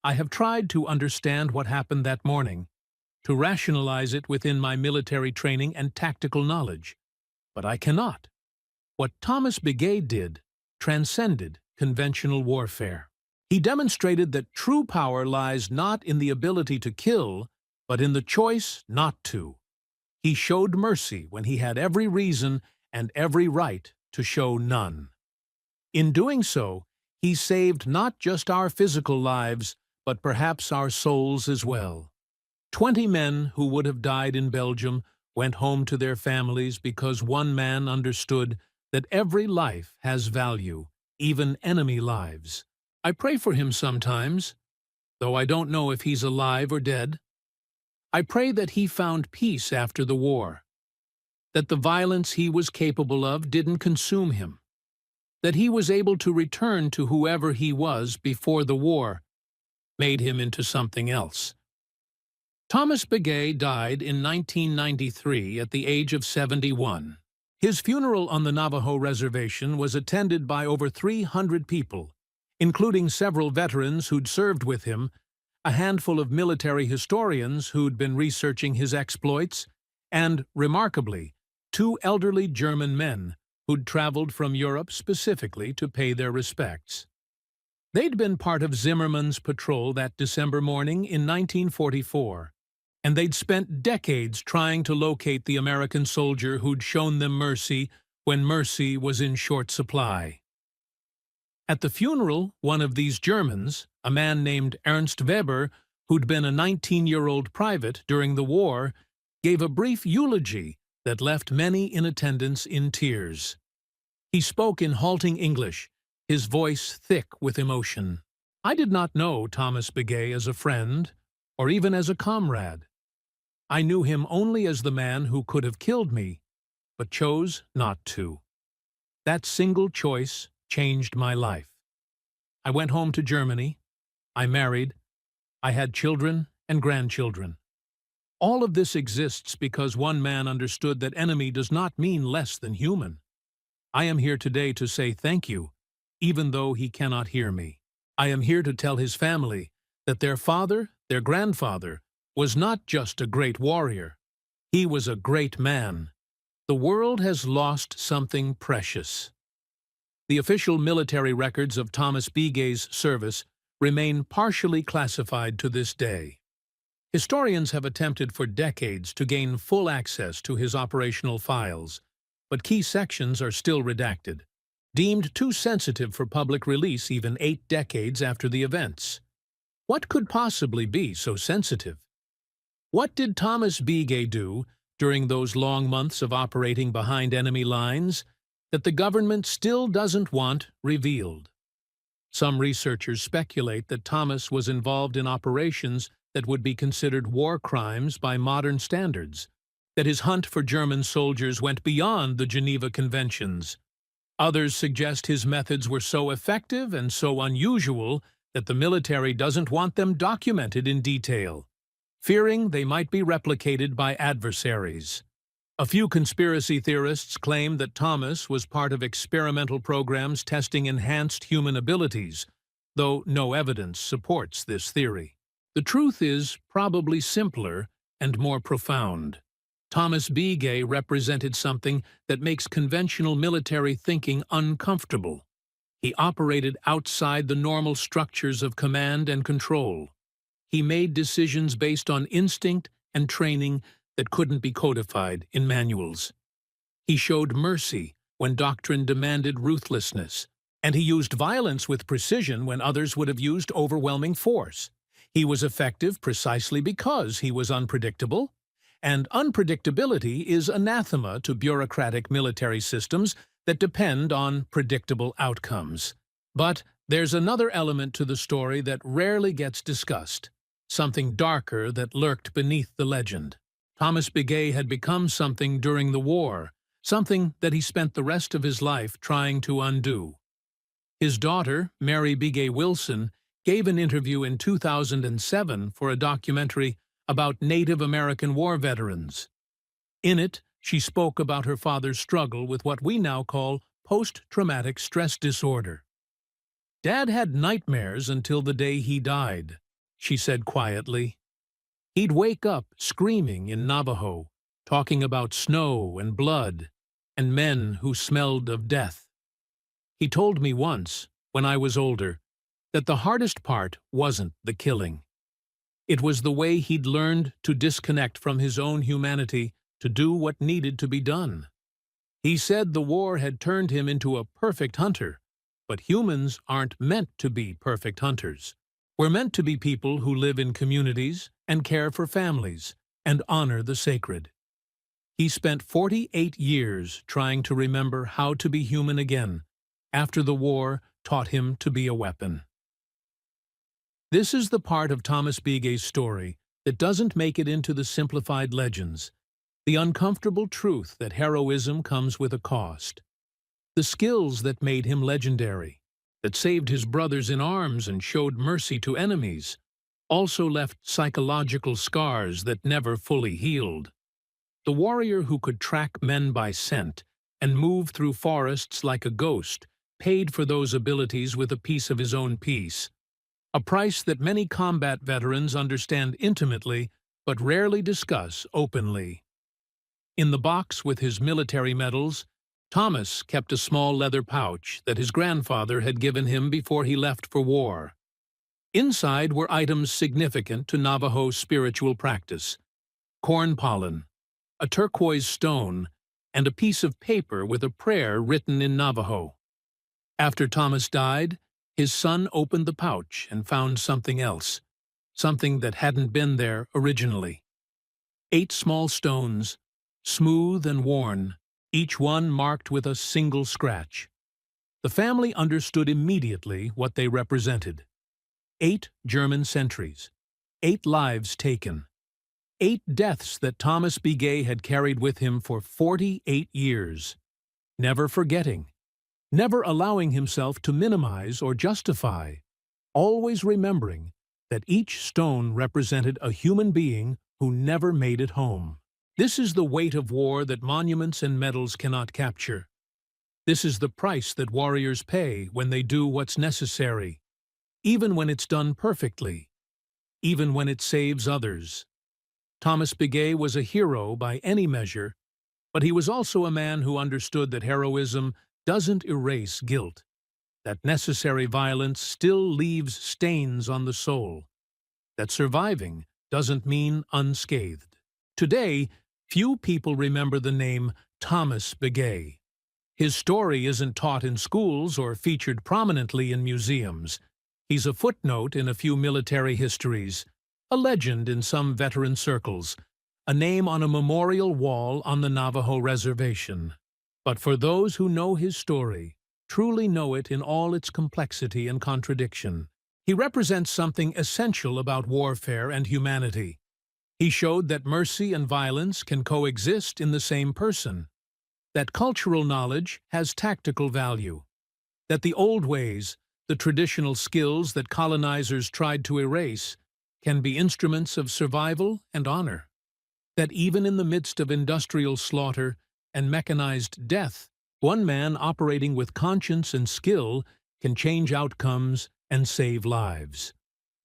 I have tried to understand what happened that morning, to rationalize it within my military training and tactical knowledge, but I cannot. What Thomas Begay did transcended conventional warfare. He demonstrated that true power lies not in the ability to kill, but in the choice not to. He showed mercy when he had every reason and every right to show none. In doing so, he saved not just our physical lives, but perhaps our souls as well. 20 men who would have died in Belgium went home to their families because one man understood that every life has value, even enemy lives. I pray for him sometimes, though I don't know if he's alive or dead. I pray that he found peace after the war, that the violence he was capable of didn't consume him, that he was able to return to whoever he was before the war made him into something else. Thomas Begay died in 1993 at the age of 71. His funeral on the Navajo reservation was attended by over 300 people, including several veterans who'd served with him, a handful of military historians who'd been researching his exploits, and, remarkably, two elderly German men who'd traveled from Europe specifically to pay their respects. They'd been part of Zimmerman's patrol that December morning in 1944, and they'd spent decades trying to locate the American soldier who'd shown them mercy when mercy was in short supply. At the funeral, one of these Germans, a man named Ernst Weber, who'd been a 19-year-old private during the war, gave a brief eulogy that left many in attendance in tears. He spoke in halting English, his voice thick with emotion. I did not know Thomas Begay as a friend, or even as a comrade. I knew him only as the man who could have killed me, but chose not to. That single choice changed my life. I went home to Germany. I married. I had children and grandchildren. All of this exists because one man understood that enemy does not mean less than human. I am here today to say thank you, even though he cannot hear me. I am here to tell his family that their father, their grandfather, was not just a great warrior. He was a great man. The world has lost something precious. The official military records of Thomas Begay's service remain partially classified to this day. Historians have attempted for decades to gain full access to his operational files, but key sections are still redacted, deemed too sensitive for public release even 8 decades after the events. What could possibly be so sensitive? What did Thomas Begay do during those long months of operating behind enemy lines that the government still doesn't want revealed? Some researchers speculate that Thomas was involved in operations that would be considered war crimes by modern standards, that his hunt for German soldiers went beyond the Geneva Conventions. Others suggest his methods were so effective and so unusual that the military doesn't want them documented in detail, fearing they might be replicated by adversaries. A few conspiracy theorists claim that Thomas was part of experimental programs testing enhanced human abilities, though no evidence supports this theory. The truth is probably simpler and more profound. Thomas Begay represented something that makes conventional military thinking uncomfortable. He operated outside the normal structures of command and control. He made decisions based on instinct and training that couldn't be codified in manuals. He showed mercy when doctrine demanded ruthlessness, and he used violence with precision when others would have used overwhelming force. He was effective precisely because he was unpredictable, and unpredictability is anathema to bureaucratic military systems that depend on predictable outcomes. But there's another element to the story that rarely gets discussed, something darker that lurked beneath the legend. Thomas Begay had become something during the war, something that he spent the rest of his life trying to undo. His daughter, Mary Begay Wilson, gave an interview in 2007 for a documentary about Native American war veterans. In it, she spoke about her father's struggle with what we now call post-traumatic stress disorder. "Dad had nightmares until the day he died," she said quietly. "He'd wake up screaming in Navajo, talking about snow and blood, and men who smelled of death. He told me once, when I was older, that the hardest part wasn't the killing. It was the way he'd learned to disconnect from his own humanity to do what needed to be done. He said the war had turned him into a perfect hunter, but humans aren't meant to be perfect hunters. We're meant to be people who live in communities and care for families and honor the sacred." He spent 48 years trying to remember how to be human again, after the war taught him to be a weapon. This is the part of Thomas Biget's story that doesn't make it into the simplified legends, the uncomfortable truth that heroism comes with a cost. The skills that made him legendary, that saved his brothers in arms and showed mercy to enemies, also left psychological scars that never fully healed. The warrior who could track men by scent and move through forests like a ghost paid for those abilities with a piece of his own peace, a price that many combat veterans understand intimately but rarely discuss openly. In the box with his military medals, Thomas kept a small leather pouch that his grandfather had given him before he left for war. Inside were items significant to Navajo spiritual practice: corn pollen, a turquoise stone, and a piece of paper with a prayer written in Navajo. After Thomas died, his son opened the pouch and found something else, something that hadn't been there originally. 8 small stones, smooth and worn, each one marked with a single scratch. The family understood immediately what they represented. 8 German sentries, 8 lives taken, 8 deaths that Thomas Biget had carried with him for 48 years, never forgetting, never allowing himself to minimize or justify, always remembering that each stone represented a human being who never made it home. This is the weight of war that monuments and medals cannot capture. This is the price that warriors pay when they do what's necessary, even when it's done perfectly, even when it saves others. Thomas Biget was a hero by any measure, but he was also a man who understood that heroism doesn't erase guilt, that necessary violence still leaves stains on the soul, that surviving doesn't mean unscathed. Today, few people remember the name Thomas Biget. His story isn't taught in schools or featured prominently in museums. He's a footnote in a few military histories, a legend in some veteran circles, a name on a memorial wall on the Navajo reservation. But for those who know his story, truly know it in all its complexity and contradiction, he represents something essential about warfare and humanity. He showed that mercy and violence can coexist in the same person, that cultural knowledge has tactical value, that the old ways, the traditional skills that colonizers tried to erase, can be instruments of survival and honor, that even in the midst of industrial slaughter and mechanized death, one man operating with conscience and skill can change outcomes and save lives.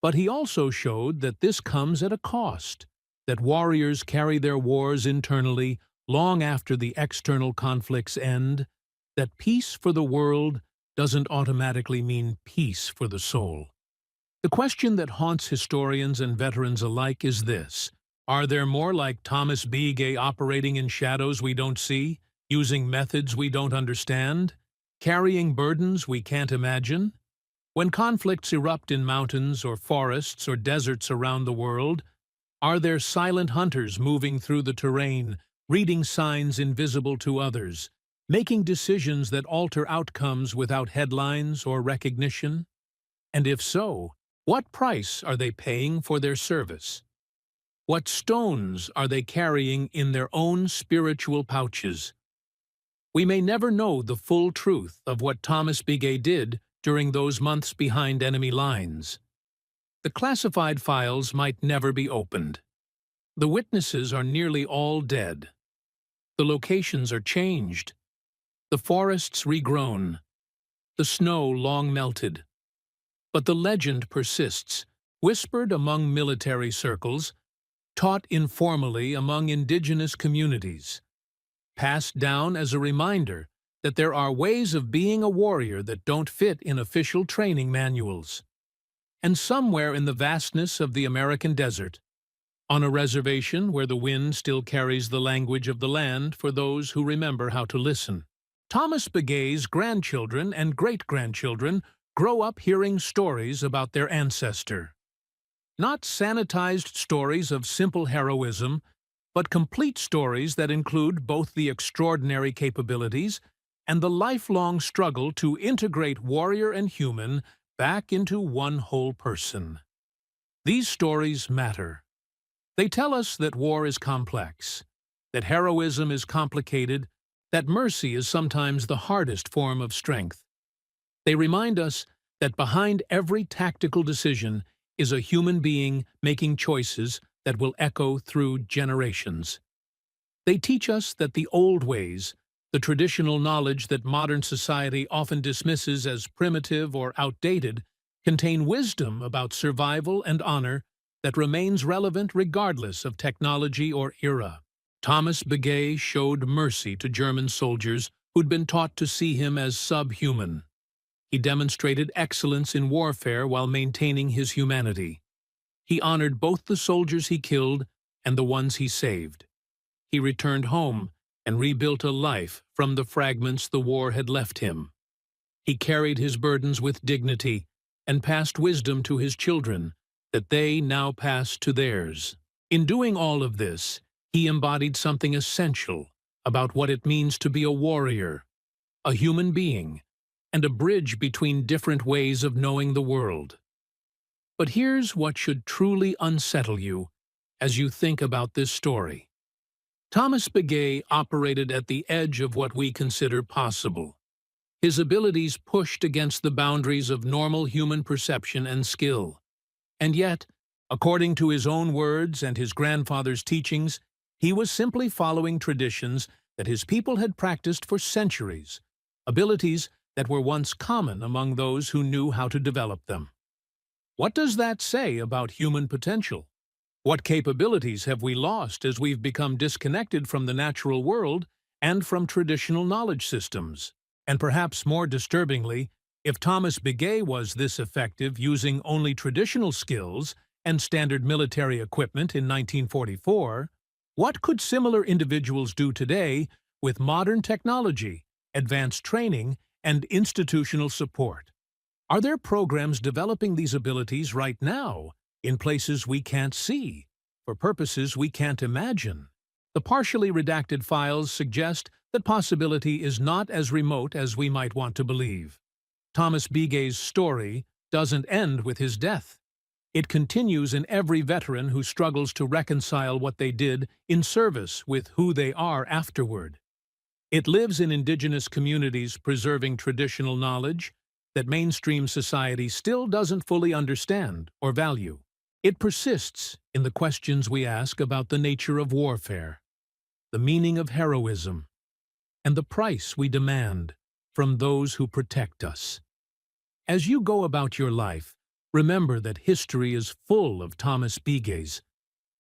But he also showed that this comes at a cost, that warriors carry their wars internally long after the external conflicts end, that peace for the world doesn't automatically mean peace for the soul. The question that haunts historians and veterans alike is this: are there more like Thomas Biget operating in shadows we don't see, using methods we don't understand, carrying burdens we can't imagine? When conflicts erupt in mountains or forests or deserts around the world, are there silent hunters moving through the terrain, reading signs invisible to others, making decisions that alter outcomes without headlines or recognition? And if so, what price are they paying for their service? What stones are they carrying in their own spiritual pouches? We may never know the full truth of what Thomas Biget did during those months behind enemy lines. The classified files might never be opened. The witnesses are nearly all dead. The locations are changed. The forests regrown. The snow long melted. But the legend persists, whispered among military circles, taught informally among indigenous communities, passed down as a reminder that there are ways of being a warrior that don't fit in official training manuals. And somewhere in the vastness of the American desert, on a reservation where the wind still carries the language of the land for those who remember how to listen, Thomas Biget's grandchildren and great-grandchildren grow up hearing stories about their ancestor. Not sanitized stories of simple heroism, but complete stories that include both the extraordinary capabilities and the lifelong struggle to integrate warrior and human back into one whole person. These stories matter. They tell us that war is complex, that heroism is complicated, that mercy is sometimes the hardest form of strength. They remind us that behind every tactical decision is a human being making choices that will echo through generations. They teach us that the old ways, the traditional knowledge that modern society often dismisses as primitive or outdated, contain wisdom about survival and honor that remains relevant regardless of technology or era. Thomas Begay showed mercy to German soldiers who'd been taught to see him as subhuman. He demonstrated excellence in warfare while maintaining his humanity. He honored both the soldiers he killed and the ones he saved. He returned home and rebuilt a life from the fragments the war had left him. He carried his burdens with dignity and passed wisdom to his children that they now pass to theirs. In doing all of this, he embodied something essential about what it means to be a warrior, a human being, and a bridge between different ways of knowing the world. But here's what should truly unsettle you as you think about this story. Thomas Begay operated at the edge of what we consider possible. His abilities pushed against the boundaries of normal human perception and skill. And yet, according to his own words and his grandfather's teachings, he was simply following traditions that his people had practiced for centuries, abilities that were once common among those who knew how to develop them. What does that say about human potential? What capabilities have we lost as we've become disconnected from the natural world and from traditional knowledge systems? And perhaps more disturbingly, if Thomas Begay was this effective using only traditional skills and standard military equipment in 1944, what could similar individuals do today with modern technology, advanced training, and institutional support? Are there programs developing these abilities right now, in places we can't see, for purposes we can't imagine? The partially redacted files suggest that possibility is not as remote as we might want to believe. Thomas Begay's story doesn't end with his death. It continues in every veteran who struggles to reconcile what they did in service with who they are afterward. It lives in indigenous communities preserving traditional knowledge that mainstream society still doesn't fully understand or value. It persists in the questions we ask about the nature of warfare, the meaning of heroism, and the price we demand from those who protect us. As you go about your life, remember that history is full of Thomas Begays,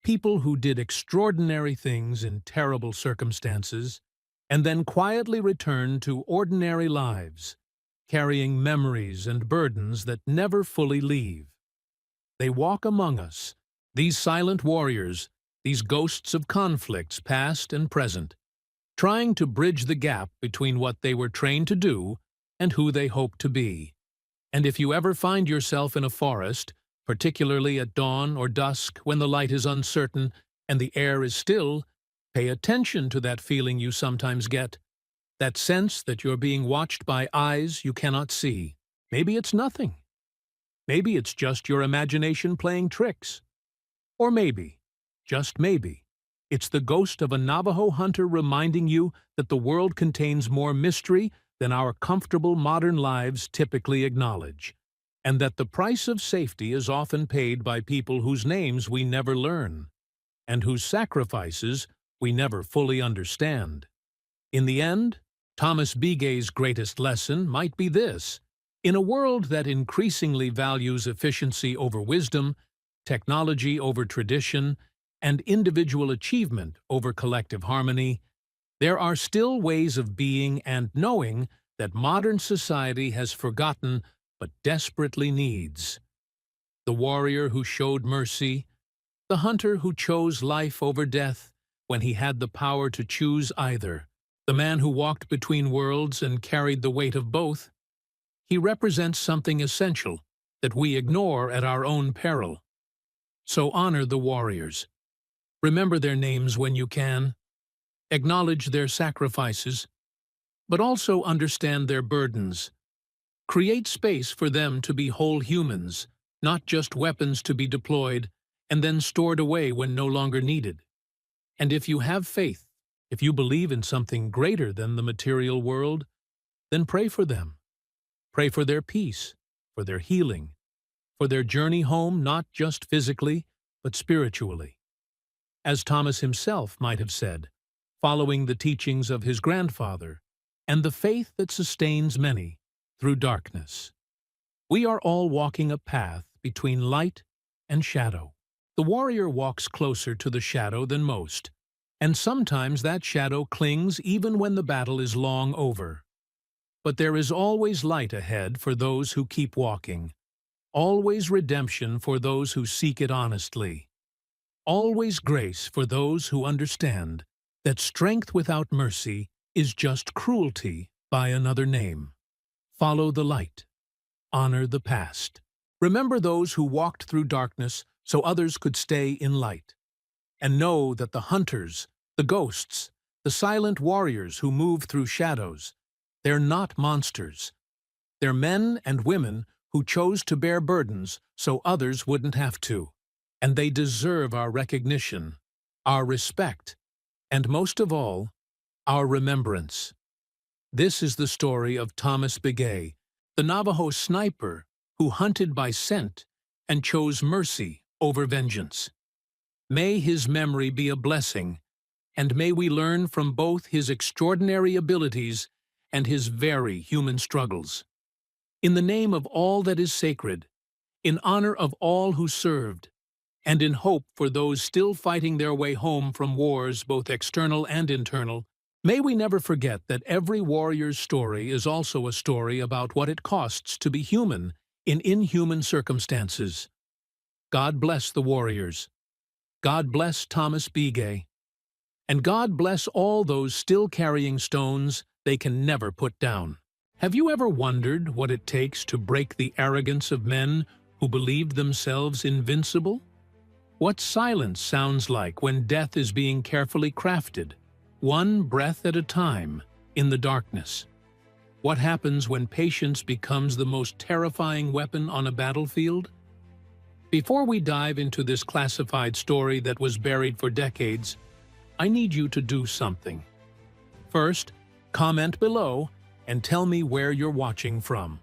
people who did extraordinary things in terrible circumstances and then quietly returned to ordinary lives, carrying memories and burdens that never fully leave. They walk among us, these silent warriors, these ghosts of conflicts past and present, trying to bridge the gap between what they were trained to do and who they hope to be. And if you ever find yourself in a forest, particularly at dawn or dusk when the light is uncertain and the air is still, pay attention to that feeling you sometimes get, that sense that you're being watched by eyes you cannot see. Maybe it's nothing. Maybe it's just your imagination playing tricks. Or maybe, just maybe, it's the ghost of a Navajo hunter reminding you that the world contains more mystery than our comfortable modern lives typically acknowledge, and that the price of safety is often paid by people whose names we never learn, and whose sacrifices we never fully understand. In the end, Thomas Begay's greatest lesson might be this: in a world that increasingly values efficiency over wisdom, technology over tradition, and individual achievement over collective harmony, there are still ways of being and knowing that modern society has forgotten but desperately needs. The warrior who showed mercy, the hunter who chose life over death when he had the power to choose either, the man who walked between worlds and carried the weight of both. He represents something essential that we ignore at our own peril. So honor the warriors. Remember their names when you can. Acknowledge their sacrifices, but also understand their burdens. Create space for them to be whole humans, not just weapons to be deployed and then stored away when no longer needed. And if you have faith, if you believe in something greater than the material world, then pray for them. Pray for their peace, for their healing, for their journey home not just physically, but spiritually. As Thomas himself might have said, following the teachings of his grandfather, and the faith that sustains many through darkness. We are all walking a path between light and shadow. The warrior walks closer to the shadow than most, and sometimes that shadow clings even when the battle is long over. But there is always light ahead for those who keep walking, always redemption for those who seek it honestly, always grace for those who understand that strength without mercy is just cruelty by another name. Follow the light. Honor the past. Remember those who walked through darkness so others could stay in light. And know that the hunters, the ghosts, the silent warriors who move through shadows, they're not monsters. They're men and women who chose to bear burdens so others wouldn't have to. And they deserve our recognition, our respect, and most of all, our remembrance. This is the story of Thomas Begay, the Navajo sniper who hunted by scent and chose mercy over vengeance. May his memory be a blessing, and may we learn from both his extraordinary abilities and his very human struggles. In the name of all that is sacred, in honor of all who served, and in hope for those still fighting their way home from wars both external and internal, may we never forget that every warrior's story is also a story about what it costs to be human in inhuman circumstances. God bless the warriors. God bless Thomas Begay. And God bless all those still carrying stones they can never put down. Have you ever wondered what it takes to break the arrogance of men who believed themselves invincible? What silence sounds like when death is being carefully crafted, one breath at a time, in the darkness? What happens when patience becomes the most terrifying weapon on a battlefield? Before we dive into this classified story that was buried for decades, I need you to do something. First, comment below and tell me where you're watching from.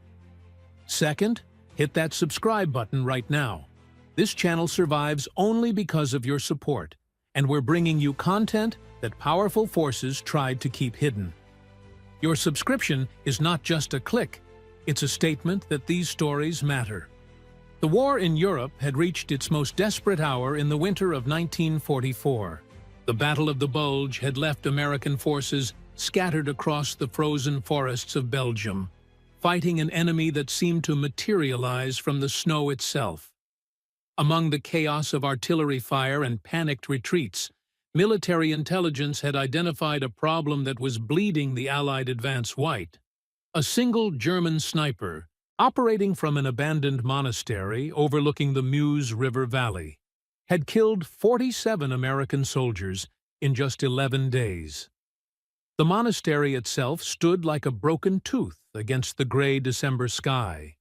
Second, hit that subscribe button right now. This channel survives only because of your support, and we're bringing you content that powerful forces tried to keep hidden. Your subscription is not just a click, it's a statement that these stories matter. The war in Europe had reached its most desperate hour in the winter of 1944. The Battle of the Bulge had left American forces scattered across the frozen forests of Belgium, fighting an enemy that seemed to materialize from the snow itself. Among the chaos of artillery fire and panicked retreats, military intelligence had identified a problem that was bleeding the Allied advance white. A single German sniper, operating from an abandoned monastery overlooking the Meuse River Valley, had killed 47 American soldiers in just 11 days. The monastery itself stood like a broken tooth against the gray December sky.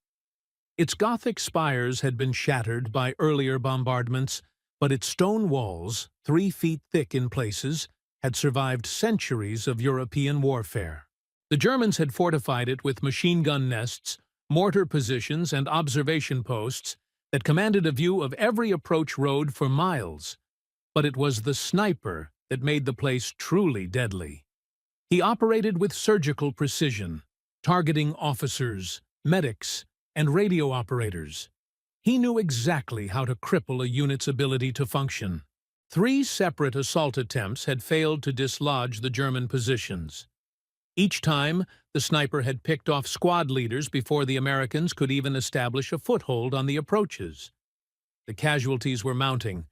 Its Gothic spires had been shattered by earlier bombardments, but its stone walls, 3 feet thick in places, had survived centuries of European warfare. The Germans had fortified it with machine gun nests, mortar positions, and observation posts that commanded a view of every approach road for miles. But it was the sniper that made the place truly deadly. He operated with surgical precision, targeting officers, medics, and radio operators. He knew exactly how to cripple a unit's ability to function. 3 separate assault attempts had failed to dislodge the German positions. Each time, the sniper had picked off squad leaders before the Americans could even establish a foothold on the approaches. The casualties were mounting,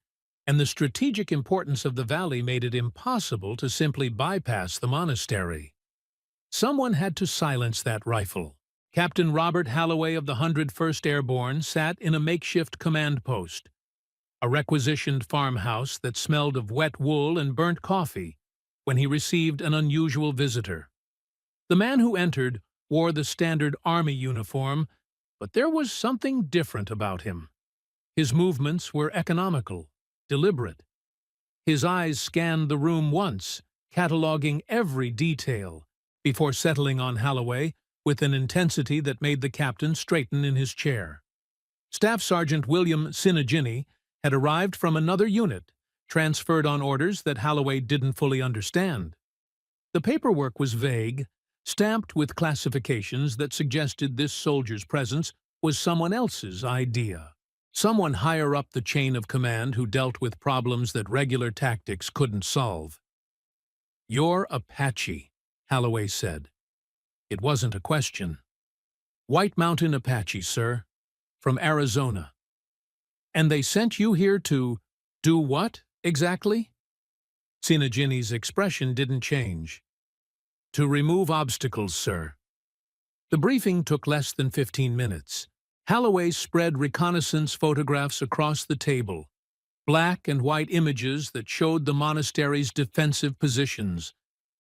and the strategic importance of the valley made it impossible to simply bypass the monastery. Someone had to silence that rifle. Captain Robert Halloway of the 101st Airborne sat in a makeshift command post, a requisitioned farmhouse that smelled of wet wool and burnt coffee, when he received an unusual visitor. The man who entered wore the standard army uniform, but there was something different about him. His movements were economical, deliberate. His eyes scanned the room once, cataloging every detail, before settling on Holloway with an intensity that made the captain straighten in his chair. Staff Sergeant William Sinagini had arrived from another unit, transferred on orders that Holloway didn't fully understand. The paperwork was vague, stamped with classifications that suggested this soldier's presence was someone else's idea. Someone higher up the chain of command who dealt with problems that regular tactics couldn't solve. "You're Apache," Holloway said. It wasn't a question. "White Mountain Apache, sir. From Arizona. And they sent you here to do what, exactly?" Sinagini's expression didn't change. "To remove obstacles, sir." The briefing took less than 15 minutes. Holloway spread reconnaissance photographs across the table, black and white images that showed the monastery's defensive positions,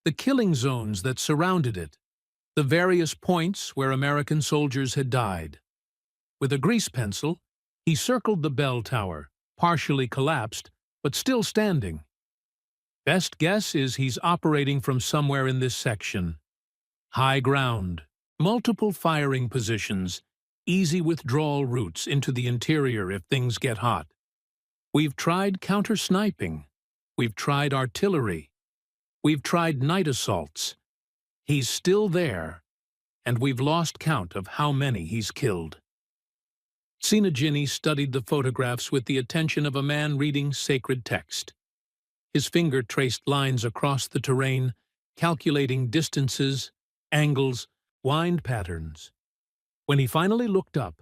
the killing zones that surrounded it, the various points where American soldiers had died. With a grease pencil, he circled the bell tower, partially collapsed, but still standing. "Best guess is he's operating from somewhere in this section. High ground, multiple firing positions, easy withdrawal routes into the interior if things get hot. We've tried counter-sniping. We've tried artillery. We've tried night assaults. He's still there, and we've lost count of how many he's killed." Sinagini studied the photographs with the attention of a man reading sacred text. His finger traced lines across the terrain, calculating distances, angles, wind patterns. When he finally looked up,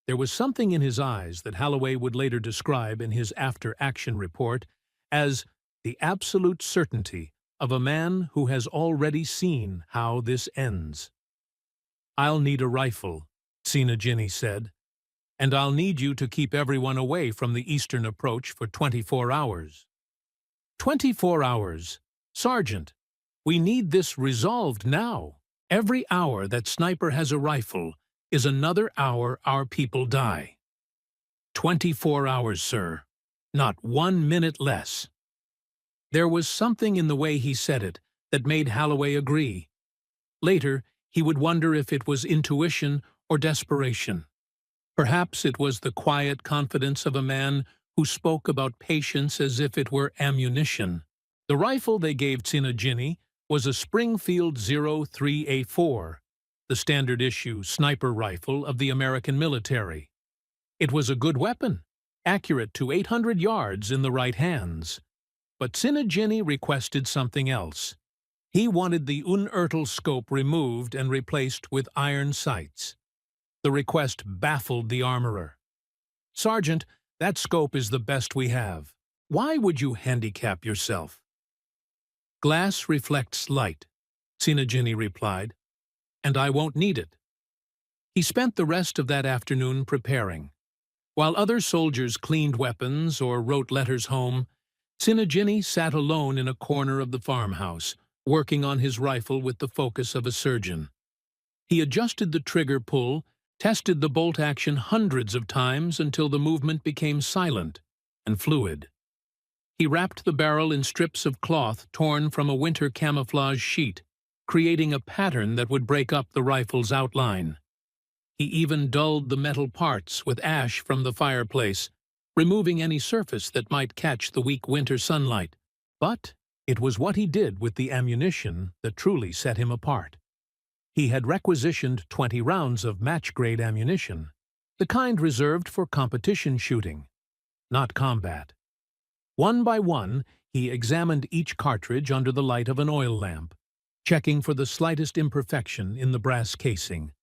there was something in his eyes that Holloway would later describe in his after-action report as the absolute certainty of a man who has already seen how this ends. "I'll need a rifle," Sinagini said, "and I'll need you to keep everyone away from the eastern approach for 24 hours. 24 hours. Sergeant, we need this resolved now. Every hour that Sniper has a rifle is another hour our people die. 24 hours, sir. Not 1 minute less." There was something in the way he said it that made Holloway agree. Later, he would wonder if it was intuition or desperation. Perhaps it was the quiet confidence of a man who spoke about patience as if it were ammunition. The rifle they gave Sinagini was a Springfield 03A4, the standard-issue sniper rifle of the American military. It was a good weapon, accurate to 800 yards in the right hands. But Sinagini requested something else. He wanted the unertl scope removed and replaced with iron sights. The request baffled the armorer. "Sergeant, that scope is the best we have. Why would you handicap yourself?" "Glass reflects light," Sinagini replied, "and I won't need it." He spent the rest of that afternoon preparing. While other soldiers cleaned weapons or wrote letters home, Sinagini sat alone in a corner of the farmhouse, working on his rifle with the focus of a surgeon. He adjusted the trigger pull, tested the bolt action hundreds of times until the movement became silent and fluid. He wrapped the barrel in strips of cloth torn from a winter camouflage sheet, creating a pattern that would break up the rifle's outline. He even dulled the metal parts with ash from the fireplace, removing any surface that might catch the weak winter sunlight. But it was what he did with the ammunition that truly set him apart. He had requisitioned 20 rounds of match-grade ammunition, the kind reserved for competition shooting, not combat. One by one, he examined each cartridge under the light of an oil lamp, checking for the slightest imperfection in the brass casing,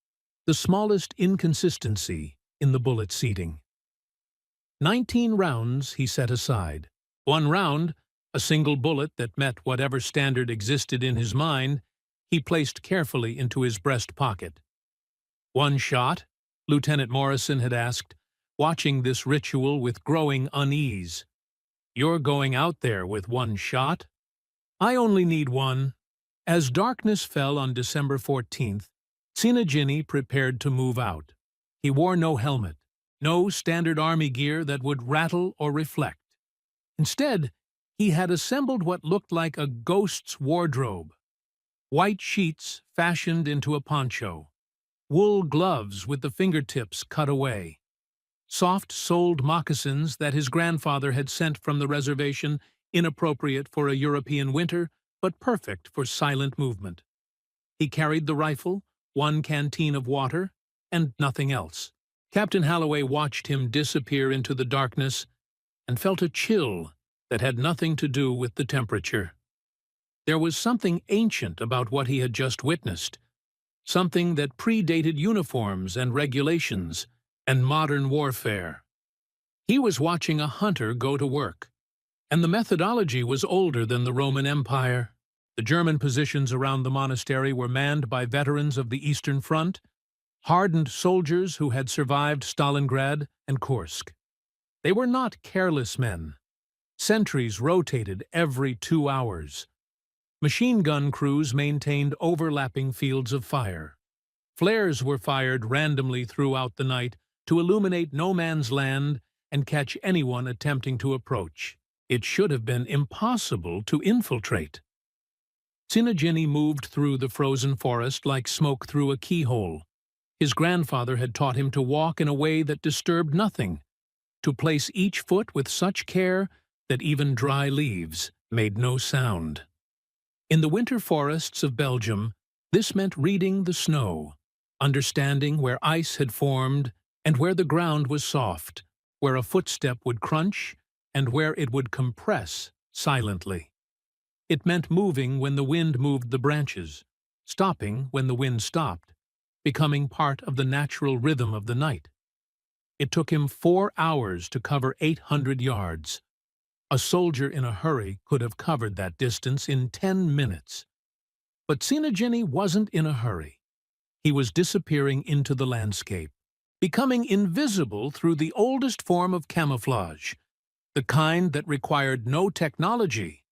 the smallest inconsistency in the bullet seating. 19 rounds he set aside. 1 round, a single bullet that met whatever standard existed in his mind, he placed carefully into his breast pocket. "One shot?" Lieutenant Morrison had asked, watching this ritual with growing unease. "You're going out there with 1 shot?" "I only need 1. As darkness fell on December 14th, Sinagini prepared to move out. He wore no helmet, no standard army gear that would rattle or reflect. Instead, he had assembled what looked like a ghost's wardrobe. White sheets fashioned into a poncho, wool gloves with the fingertips cut away, soft-soled moccasins that his grandfather had sent from the reservation, inappropriate for a European winter, but perfect for silent movement. He carried the rifle, one canteen of water, and nothing else. Captain Halloway watched him disappear into the darkness and felt a chill that had nothing to do with the temperature. There was something ancient about what he had just witnessed, something that predated uniforms and regulations and modern warfare. He was watching a hunter go to work, and the methodology was older than the Roman Empire. The German positions around the monastery were manned by veterans of the Eastern Front, hardened soldiers who had survived Stalingrad and Kursk. They were not careless men. Sentries rotated every 2 hours. Machine gun crews maintained overlapping fields of fire. Flares were fired randomly throughout the night to illuminate no man's land and catch anyone attempting to approach. It should have been impossible to infiltrate. Sinajini moved through the frozen forest like smoke through a keyhole. His grandfather had taught him to walk in a way that disturbed nothing, to place each foot with such care that even dry leaves made no sound. In the winter forests of Belgium, this meant reading the snow, understanding where ice had formed and where the ground was soft, where a footstep would crunch and where it would compress silently. It meant moving when the wind moved the branches, stopping when the wind stopped, becoming part of the natural rhythm of the night. It took him 4 hours to cover 800 yards. A soldier in a hurry could have covered that distance in 10 minutes. But Sinajini wasn't in a hurry. He was disappearing into the landscape, becoming invisible through the oldest form of camouflage, the kind that required no technology,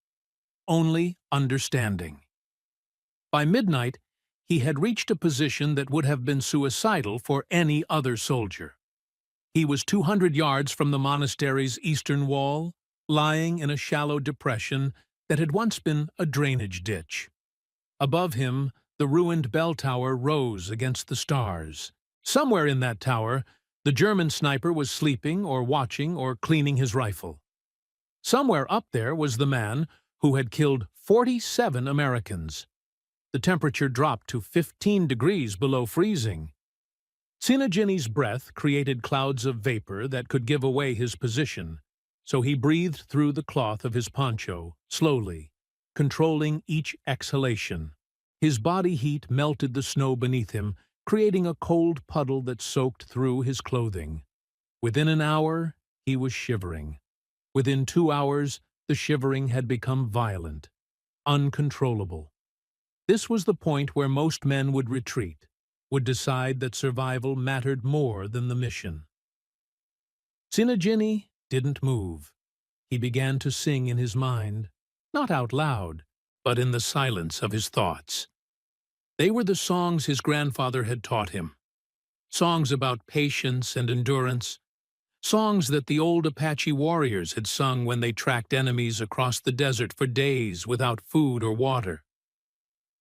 only understanding. By midnight, he had reached a position that would have been suicidal for any other soldier. He was 200 yards from the monastery's eastern wall, lying in a shallow depression that had once been a drainage ditch. Above him, the ruined bell tower rose against the stars. Somewhere in that tower, the German sniper was sleeping or watching or cleaning his rifle. Somewhere up there was the man who had killed 47 Americans. The temperature dropped to 15 degrees below freezing. Sinajini's breath created clouds of vapor that could give away his position, so he breathed through the cloth of his poncho, slowly, controlling each exhalation. His body heat melted the snow beneath him, creating a cold puddle that soaked through his clothing. Within an hour, he was shivering. Within 2 hours, the shivering had become violent, uncontrollable. This was the point where most men would retreat, would decide that survival mattered more than the mission. Sinajini didn't move. He began to sing in his mind, not out loud, but in the silence of his thoughts. They were the songs his grandfather had taught him, songs about patience and endurance, songs that the old Apache warriors had sung when they tracked enemies across the desert for days without food or water.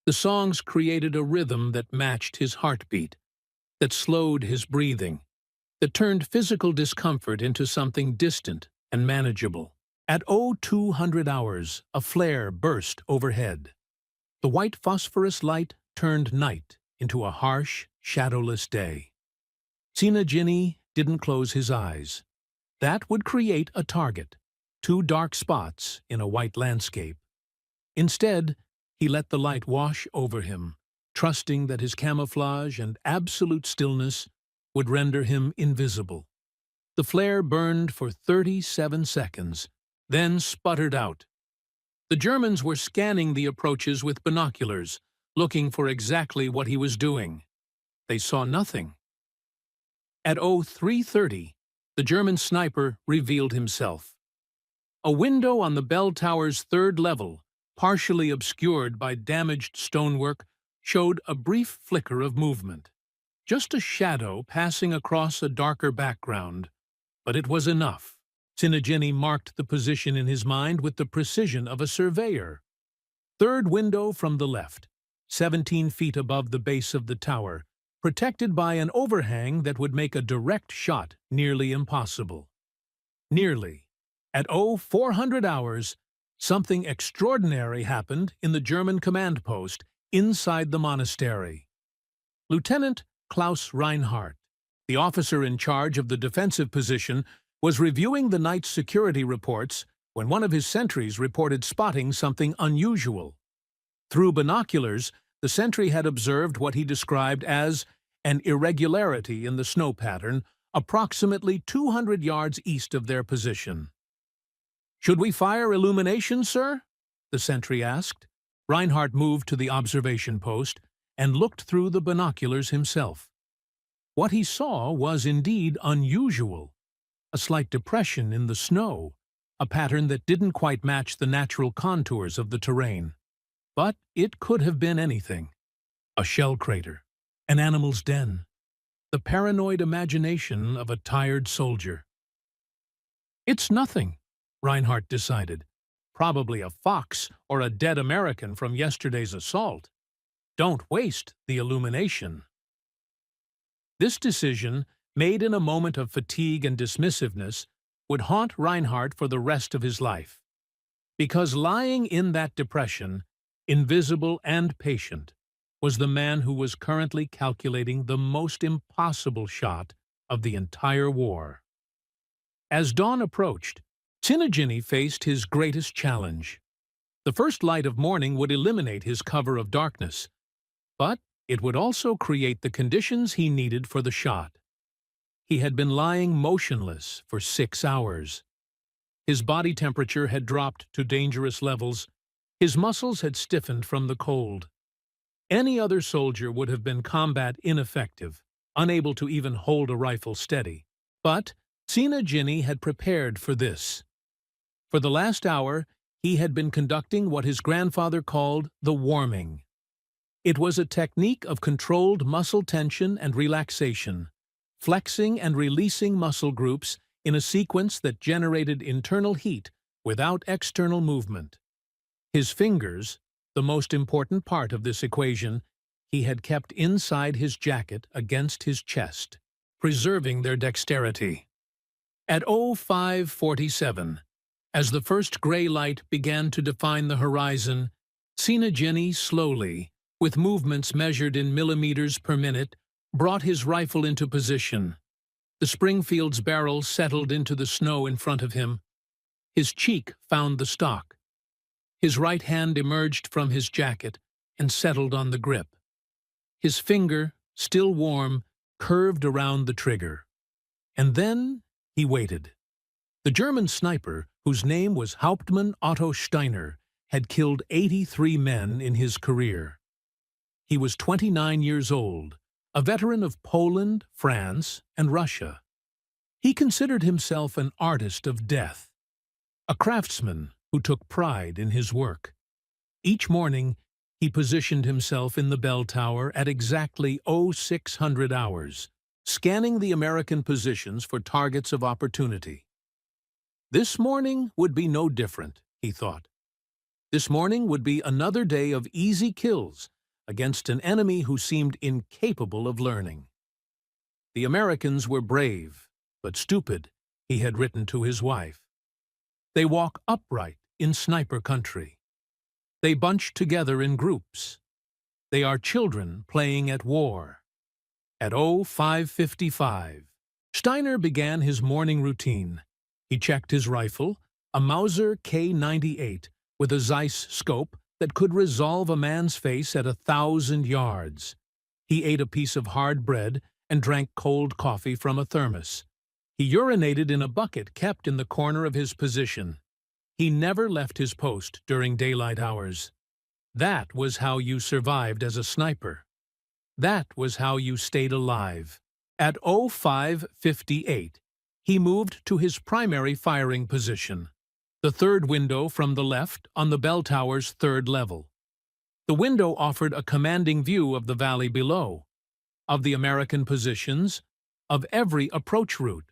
The songs created a rhythm that matched his heartbeat, that slowed his breathing, that turned physical discomfort into something distant and manageable. At 0200 hours, a flare burst overhead. The white phosphorus light turned night into a harsh, shadowless day. Sinajini didn't close his eyes. That would create a target, 2 dark spots in a white landscape. Instead, he let the light wash over him, trusting that his camouflage and absolute stillness would render him invisible. The flare burned for 37 seconds, then sputtered out. The Germans were scanning the approaches with binoculars, looking for exactly what he was doing. They saw nothing. At 0330, the German sniper revealed himself. A window on the bell tower's 3rd level, partially obscured by damaged stonework, showed a brief flicker of movement. just a shadow passing across a darker background. But it was enough. Sinajini marked the position in his mind with the precision of a surveyor. Third window from the left, 17 feet above the base of the tower, protected by an overhang that would make a direct shot nearly impossible. Nearly. At 0400 hours, something extraordinary happened in the German command post inside the monastery. Lieutenant Klaus Reinhardt, the officer in charge of the defensive position, was reviewing the night's security reports when one of his sentries reported spotting something unusual. Through binoculars, the sentry had observed what he described as an irregularity in the snow pattern approximately 200 yards east of their position. "Should we fire illumination, sir?" the sentry asked. Reinhardt moved to the observation post and looked through the binoculars himself. What he saw was indeed unusual. A slight depression in the snow, a pattern that didn't quite match the natural contours of the terrain. But it could have been anything. A shell crater, an animal's den, the paranoid imagination of a tired soldier. "It's nothing," Reinhardt decided. "Probably a fox or a dead American from yesterday's assault. Don't waste the illumination." This decision, made in a moment of fatigue and dismissiveness, would haunt Reinhardt for the rest of his life. Because lying in that depression, invisible and patient, was the man who was currently calculating the most impossible shot of the entire war. As dawn approached, Sinajini faced his greatest challenge. The first light of morning would eliminate his cover of darkness, but it would also create the conditions he needed for the shot. He had been lying motionless for 6 hours. His body temperature had dropped to dangerous levels. His muscles had stiffened from the cold. Any other soldier would have been combat ineffective, unable to even hold a rifle steady. But Sinajini had prepared for this. For the last hour, he had been conducting what his grandfather called the warming. It was a technique of controlled muscle tension and relaxation, flexing and releasing muscle groups in a sequence that generated internal heat without external movement. His fingers, the most important part of this equation, he had kept inside his jacket against his chest, preserving their dexterity. At 0547, as the first gray light began to define the horizon, Sinajini slowly, with movements measured in millimeters per minute, brought his rifle into position. The Springfield's barrel settled into the snow in front of him. His cheek found the stock. His right hand emerged from his jacket and settled on the grip. His finger, still warm, curved around the trigger. And then he waited. The German sniper, whose name was Hauptmann Otto Steiner, had killed 83 men in his career. He was 29 years old, a veteran of Poland, France, and Russia. He considered himself an artist of death, a craftsman who took pride in his work. Each morning, he positioned himself in the bell tower at exactly 0600 hours, scanning the American positions for targets of opportunity. This morning would be no different, he thought. This morning would be another day of easy kills against an enemy who seemed incapable of learning. The Americans were brave, but stupid, he had written to his wife. They walk upright in sniper country. They bunch together in groups. They are children playing at war. At 0555, Steiner began his morning routine. He checked his rifle, a Mauser K98 with a Zeiss scope that could resolve a man's face at 1,000 yards. He ate a piece of hard bread and drank cold coffee from a thermos. He urinated in a bucket kept in the corner of his position. He never left his post during daylight hours. That was how you survived as a sniper. That was how you stayed alive. At 0558, he moved to his primary firing position, the third window from the left on the bell tower's third level. The window offered a commanding view of the valley below. of the American positions, of every approach route.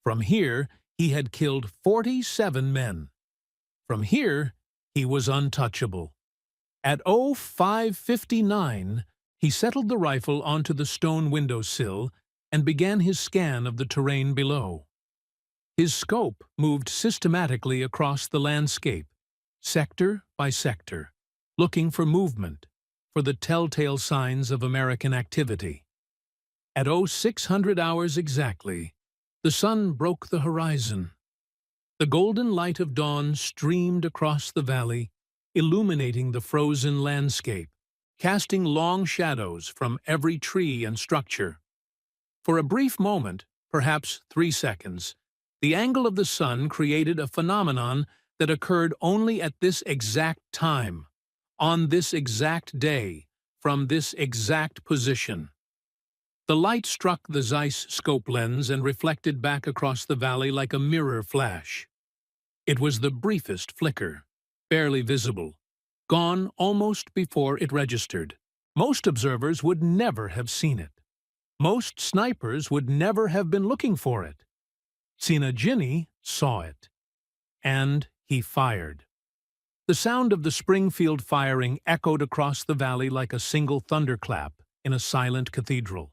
From here, he had killed 47 men. From here, he was untouchable. At 05:59, he settled the rifle onto the stone windowsill and began his scan of the terrain below. His scope moved systematically across the landscape, sector by sector, looking for movement, for the telltale signs of American activity. At 0600 hours exactly, the sun broke the horizon. The golden light of dawn streamed across the valley, illuminating the frozen landscape, casting long shadows from every tree and structure. For a brief moment, perhaps 3 seconds, the angle of the sun created a phenomenon that occurred only at this exact time, on this exact day, from this exact position. The light struck the Zeiss scope lens and reflected back across the valley like a mirror flash. It was the briefest flicker, barely visible, gone almost before it registered. Most observers would never have seen it. Most snipers would never have been looking for it. Sinajini saw it, and he fired. The sound of the Springfield firing echoed across the valley like a single thunderclap in a silent cathedral.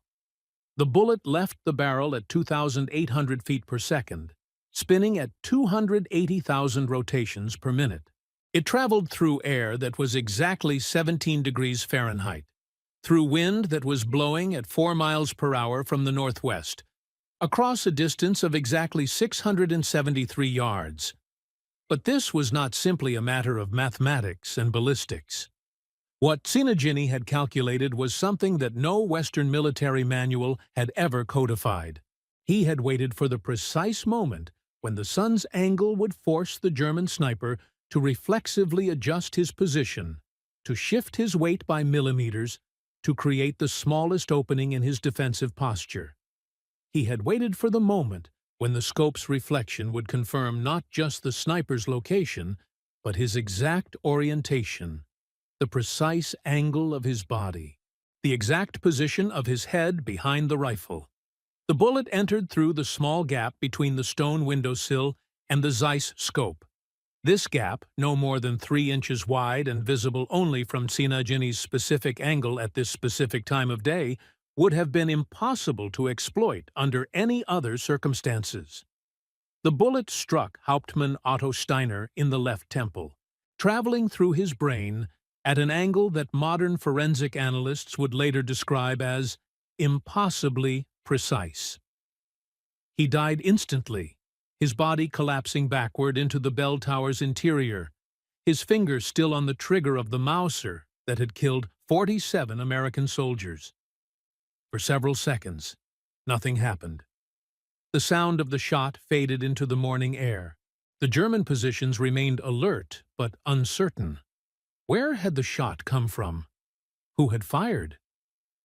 The bullet left the barrel at 2,800 feet per second, spinning at 280,000 rotations per minute. It traveled through air that was exactly 17 degrees Fahrenheit, through wind that was blowing at 4 miles per hour from the northwest, across a distance of exactly 673 yards. But this was not simply a matter of mathematics and ballistics. What Sinajini had calculated was something that no Western military manual had ever codified. He had waited for the precise moment when the sun's angle would force the German sniper to reflexively adjust his position, to shift his weight by millimeters, to create the smallest opening in his defensive posture. He had waited for the moment when the scope's reflection would confirm not just the sniper's location, but his exact orientation, the precise angle of his body, the exact position of his head behind the rifle. The bullet entered through the small gap between the stone windowsill and the Zeiss scope. This gap, no more than 3 inches wide and visible only from Sinajini's specific angle at this specific time of day, would have been impossible to exploit under any other circumstances. The bullet struck Hauptmann Otto Steiner in the left temple, traveling through his brain at an angle that modern forensic analysts would later describe as impossibly precise. He died instantly, his body collapsing backward into the bell tower's interior, his fingers still on the trigger of the Mauser that had killed 47 American soldiers. For several seconds, nothing happened. The sound of the shot faded into the morning air. The German positions remained alert but uncertain. Where had the shot come from? Who had fired?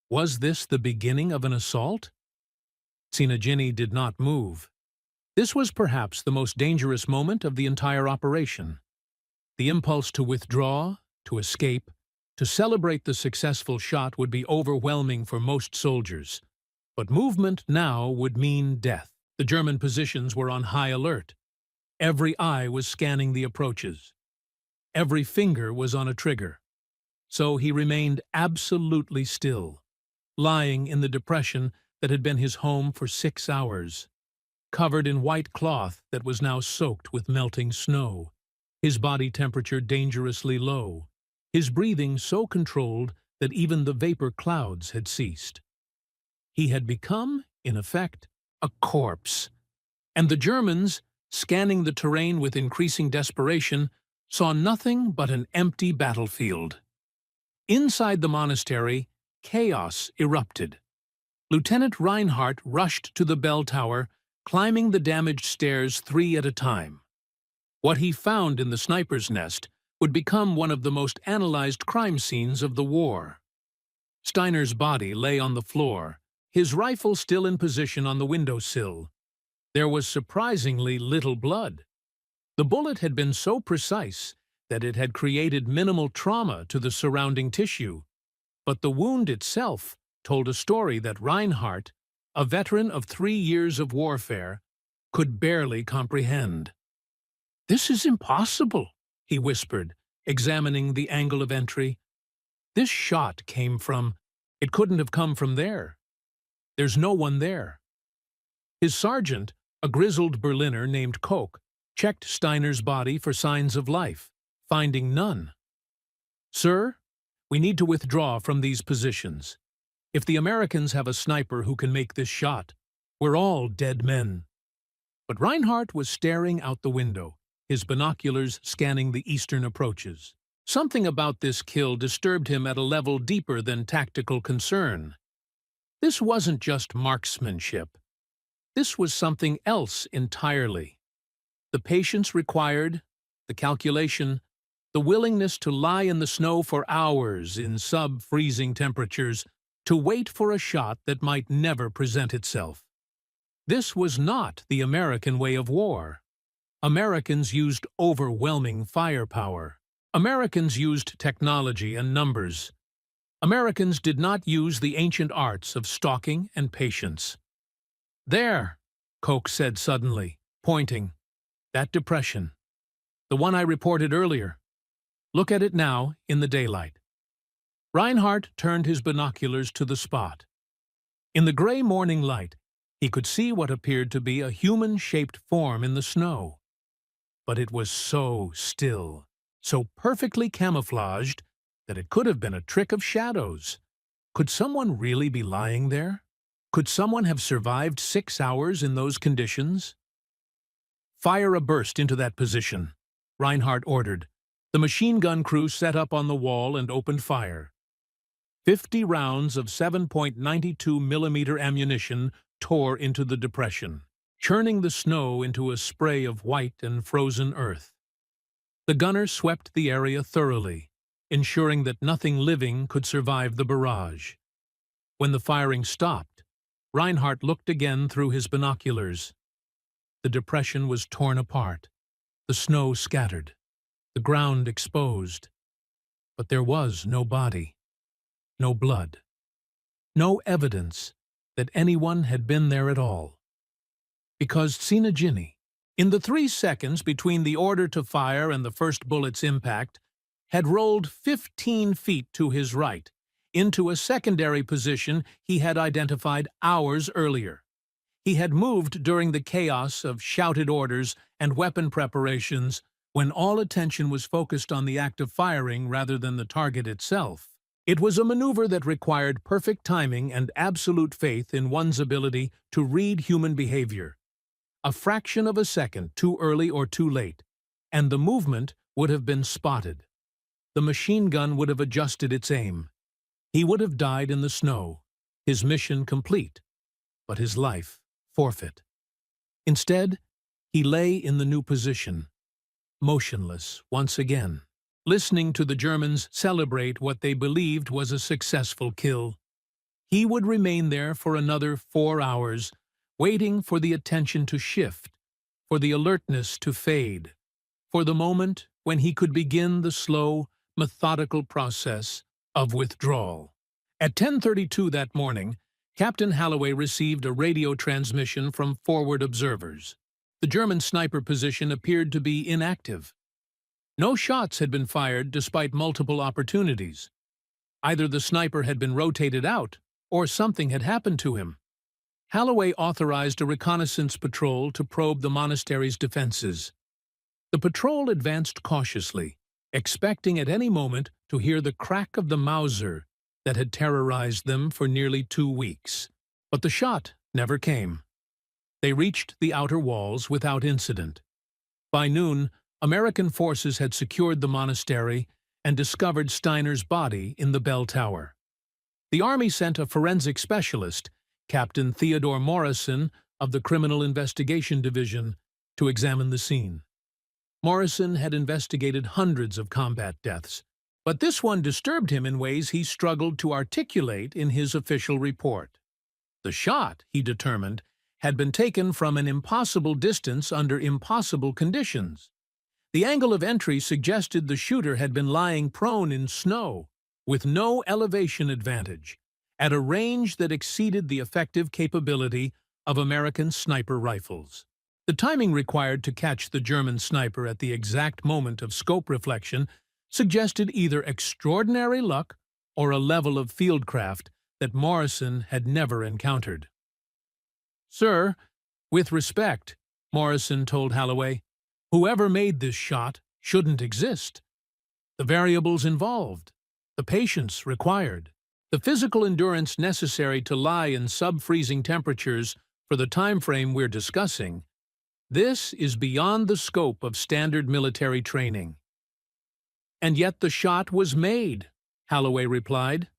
Was this the beginning of an assault? Sinajini did not move. This was perhaps the most dangerous moment of the entire operation. The impulse to withdraw, to escape, to celebrate the successful shot would be overwhelming for most soldiers. But movement now would mean death. The German positions were on high alert. Every eye was scanning the approaches. Every finger was on a trigger. So he remained absolutely still, lying in the depression that had been his home for 6 hours, covered in white cloth that was now soaked with melting snow, his body temperature dangerously low, his breathing so controlled that even the vapor clouds had ceased. He had become, in effect, a corpse, and the Germans, scanning the terrain with increasing desperation, saw nothing but an empty battlefield. Inside the monastery, chaos erupted. Lieutenant Reinhardt rushed to the bell tower, climbing the damaged stairs 3 at a time. What he found in the sniper's nest would become one of the most analyzed crime scenes of the war. Steiner's body lay on the floor, his rifle still in position on the windowsill. There was surprisingly little blood. The bullet had been so precise that it had created minimal trauma to the surrounding tissue, but the wound itself told a story that Reinhardt, a veteran of 3 years of warfare, could barely comprehend. "This is impossible," he whispered, examining the angle of entry. "This shot came from... It couldn't have come from there. There's no one there." His sergeant, a grizzled Berliner named Koch, checked Steiner's body for signs of life, finding none. "Sir, we need to withdraw from these positions. If the Americans have a sniper who can make this shot, we're all dead men." But Reinhardt was staring out the window, his binoculars scanning the eastern approaches. Something about this kill disturbed him at a level deeper than tactical concern. This wasn't just marksmanship. This was something else entirely. The patience required, the calculation, the willingness to lie in the snow for hours in sub-freezing temperatures to wait for a shot that might never present itself. This was not the American way of war. Americans used overwhelming firepower. Americans used technology and numbers. Americans did not use the ancient arts of stalking and patience. "There," Koch said suddenly, pointing. "That depression. The one I reported earlier. Look at it now in the daylight." Reinhardt turned his binoculars to the spot. In the gray morning light, he could see what appeared to be a human-shaped form in the snow. But it was so still, so perfectly camouflaged, that it could have been a trick of shadows. Could someone really be lying there? Could someone have survived 6 hours in those conditions? "Fire a burst into that position," Reinhardt ordered. The machine gun crew set up on the wall and opened fire. 50 rounds of 7.92 millimeter ammunition tore into the depression, churning the snow into a spray of white and frozen earth. The gunner swept the area thoroughly, ensuring that nothing living could survive the barrage. When the firing stopped, Reinhardt looked again through his binoculars. The depression was torn apart, the snow scattered, the ground exposed. But there was no body, no blood, no evidence that anyone had been there at all. Because Sinagini, in the 3 seconds between the order to fire and the first bullet's impact, had rolled 15 feet to his right, into a secondary position he had identified hours earlier. He had moved during the chaos of shouted orders and weapon preparations when all attention was focused on the act of firing rather than the target itself. It was a maneuver that required perfect timing and absolute faith in one's ability to read human behavior. A fraction of a second too early or too late, and the movement would have been spotted. The machine gun would have adjusted its aim. He would have died in the snow, his mission complete, but his life forfeit. Instead, he lay in the new position, motionless once again, listening to the Germans celebrate what they believed was a successful kill. He would remain there for another 4 hours, waiting for the attention to shift, for the alertness to fade, for the moment when he could begin the slow, methodical process of withdrawal. At 10:32 that morning, Captain Holloway received a radio transmission from forward observers. The German sniper position appeared to be inactive. No shots had been fired despite multiple opportunities. Either the sniper had been rotated out, or something had happened to him. Holloway authorized a reconnaissance patrol to probe the monastery's defenses. The patrol advanced cautiously, expecting at any moment to hear the crack of the Mauser that had terrorized them for nearly 2 weeks. But the shot never came. They reached the outer walls without incident. By noon, American forces had secured the monastery and discovered Steiner's body in the bell tower. The Army sent a forensic specialist, Captain Theodore Morrison of the Criminal Investigation Division, to examine the scene. Morrison had investigated hundreds of combat deaths, but this one disturbed him in ways he struggled to articulate in his official report. The shot, he determined, had been taken from an impossible distance under impossible conditions. The angle of entry suggested the shooter had been lying prone in snow, with no elevation advantage, at a range that exceeded the effective capability of American sniper rifles. The timing required to catch the German sniper at the exact moment of scope reflection suggested either extraordinary luck or a level of fieldcraft that Morrison had never encountered. "Sir, with respect," Morrison told Holloway, "whoever made this shot shouldn't exist. The variables involved, the patience required, the physical endurance necessary to lie in sub-freezing temperatures for the time frame we're discussing, this is beyond the scope of standard military training." "And yet the shot was made," Holloway replied,